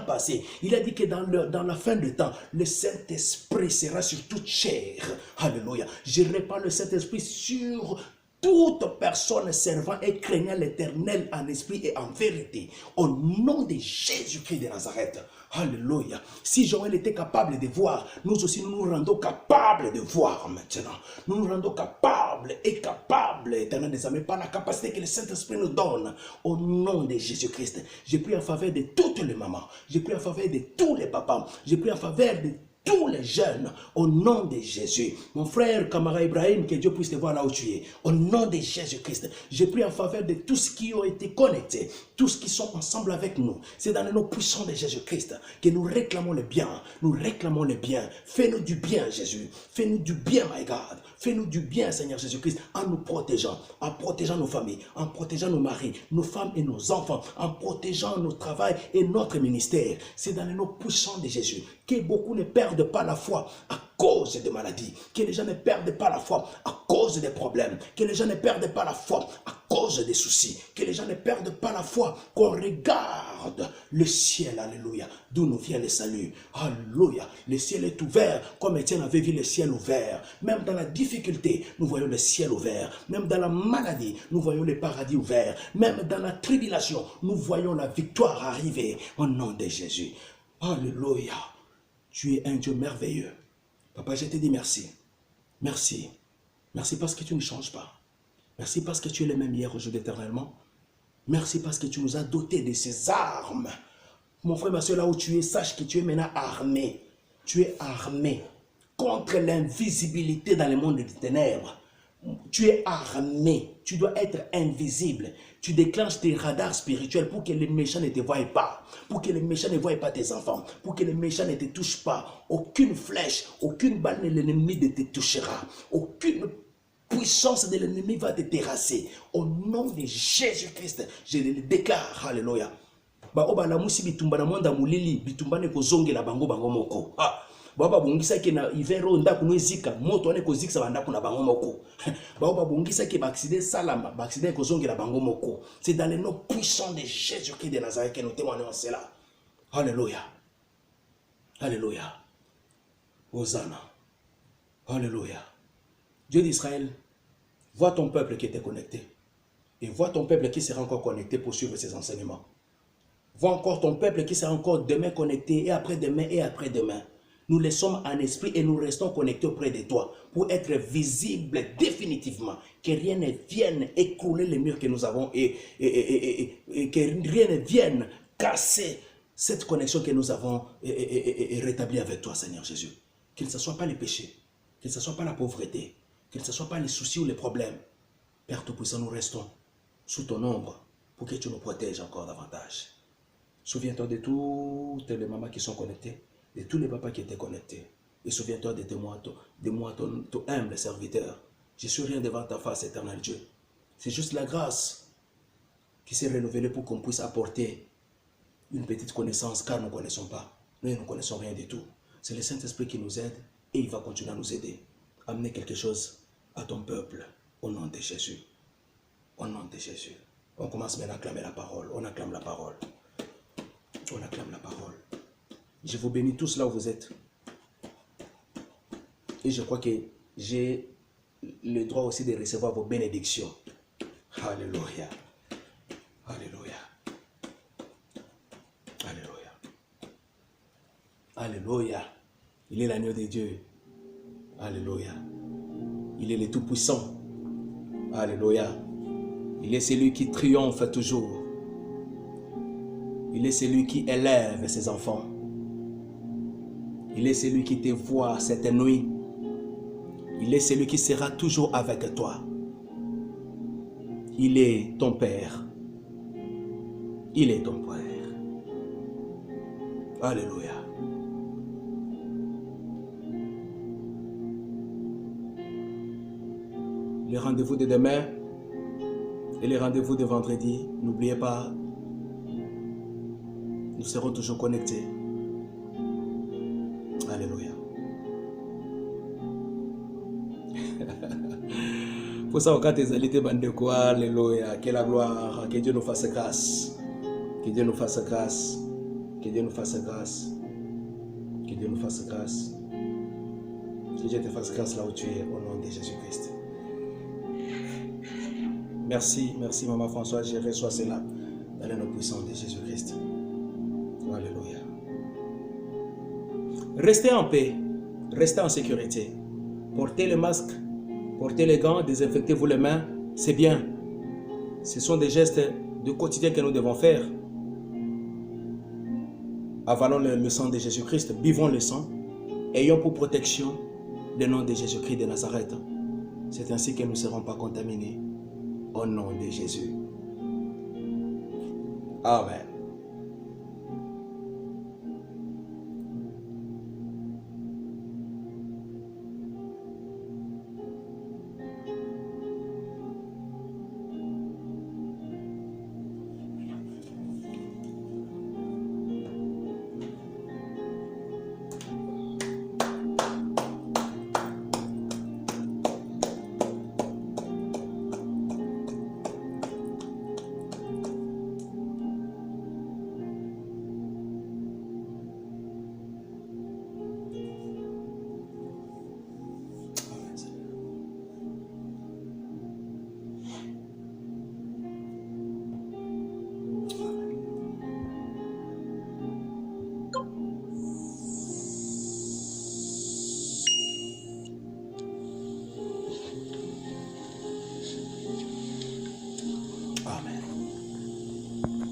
passés, il a dit que dans la fin du temps, le Saint-Esprit sera sur toute chair. Alléluia. Je répands le Saint-Esprit sur toute personne servant et craignant l'Éternel en esprit et en vérité. Au nom de Jésus-Christ de Nazareth. Alléluia. Si Joël était capable de voir, nous aussi nous nous rendons capables de voir maintenant. Nous nous rendons capables, éternel des amis, par la capacité que le Saint-Esprit nous donne. Au nom de Jésus-Christ. Je prie en faveur de toutes les mamans. Je prie en faveur de tous les papas. Je prie en faveur de tous les jeunes, au nom de Jésus. Mon frère, camarade Ibrahim, que Dieu puisse te voir là où tu es. Au nom de Jésus-Christ, je prie en faveur de tous qui ont été connectés, tous qui sont ensemble avec nous. C'est dans le nom puissant de Jésus-Christ que nous réclamons le bien. Nous réclamons le bien. Fais-nous du bien, Jésus. Fais-nous du bien, my God. Fais-nous du bien, Seigneur Jésus-Christ, en nous protégeant nos familles, en protégeant nos maris, nos femmes et nos enfants, en protégeant notre travail et notre ministère. C'est dans le nom puissant de Jésus que beaucoup ne perdent pas la foi à cause des maladies, que les gens ne perdent pas la foi à cause des problèmes, que les gens ne perdent pas la foi à cause des soucis, que les gens ne perdent pas la foi, qu'on regarde le ciel, alléluia, d'où nous vient le salut, alléluia, le ciel est ouvert, comme Étienne avait vu le ciel ouvert, même dans la difficulté, nous voyons le ciel ouvert, même dans la maladie, nous voyons le paradis ouvert, même dans la tribulation, nous voyons la victoire arriver, au nom de Jésus, alléluia. Tu es un Dieu merveilleux. Papa, je te dis merci. Merci. Merci parce que tu ne changes pas. Merci parce que tu es le même hier, aujourd'hui, éternellement. Merci parce que tu nous as dotés de ces armes. Mon frère, ma soeur, là où tu es, sache que tu es maintenant armé. Tu es armé contre l'invisibilité dans le monde des ténèbres. Tu es armé. Tu dois être invisible. Tu déclenches tes radars spirituels pour que les méchants ne te voient pas. Pour que les méchants ne voient pas tes enfants. Pour que les méchants ne te touchent pas. Aucune flèche, aucune balle de l'ennemi ne te touchera. Aucune puissance de l'ennemi va te terrasser. Au nom de Jésus-Christ, je le déclare. Alléluia. Baoba musi bitumba na mwanda mulili bitumba ne kozongela bango moko. Baba bongisa ke na ivero ndaku nwezika moto ane kozikisa bandaku na bango moko. Baba bongisa ke ba accident salama, ba accident kozongela bango moko. C'est dans le nom puissant de Jésus-Christ de Nazareth que nous témoignons cela. Alléluia. Alléluia. Hosanna. Alléluia. Dieu d'Israël, vois ton peuple qui était connecté. Et vois ton peuple qui sera encore connecté pour suivre ses enseignements. Vois encore ton peuple qui sera encore demain connecté et après-demain et après-demain. Nous les sommes en esprit et nous restons connectés auprès de toi pour être visibles définitivement. Que rien ne vienne écrouler les murs que nous avons et que rien ne vienne casser cette connexion que nous avons rétablie avec toi, Seigneur Jésus. Que ce ne soit pas les péchés, que ce ne soit pas la pauvreté, que ce ne soit pas les soucis ou les problèmes. Père Tout-Puissant, nous restons sous ton ombre pour que tu nous protèges encore davantage. Souviens-toi de toutes les mamans qui sont connectées, de tous les papas qui étaient connectés. Et souviens-toi de moi, ton humble serviteur. Je suis rien devant ta face, éternel Dieu. C'est juste la grâce qui s'est renouvelée pour qu'on puisse apporter une petite connaissance, car nous ne connaissons pas. Nous ne connaissons rien du tout. C'est le Saint-Esprit qui nous aide et il va continuer à nous aider. Amener quelque chose à ton peuple, au nom de Jésus. Au nom de Jésus. On commence maintenant à acclamer la parole. On acclame la parole. On acclame la parole. Je vous bénis tous là où vous êtes. Et je crois que j'ai le droit aussi de recevoir vos bénédictions. Alléluia. Alléluia. Alléluia. Alléluia. Il est l'agneau de Dieu. Alléluia. Il est le Tout-Puissant. Alléluia. Il est celui qui triomphe toujours. Il est celui qui élève ses enfants. Il est celui qui te voit cette nuit. Il est celui qui sera toujours avec toi. Il est ton Père. Il est ton Père. Alléluia. Les rendez-vous de demain et les rendez-vous de vendredi, n'oubliez pas, nous serons toujours connectés. Alléluia. Pour ça, quand tes alliés bandent quoi, alléluia, que la gloire, que Dieu nous fasse grâce. Que Dieu nous fasse grâce. Que Dieu nous fasse grâce. Que Dieu nous fasse grâce. Que Dieu te fasse grâce là où tu es, au nom de Jésus-Christ. Merci, merci Maman Françoise, je reçois cela dans le nom puissant de Jésus-Christ. Alléluia. Restez en paix, restez en sécurité. Portez le masque, portez les gants, désinfectez-vous les mains, c'est bien. Ce sont des gestes du quotidien que nous devons faire. Avalons le sang de Jésus-Christ, buvons le sang, ayons pour protection le nom de Jésus-Christ de Nazareth. C'est ainsi que nous ne serons pas contaminés. Au nom de Jésus. Amen.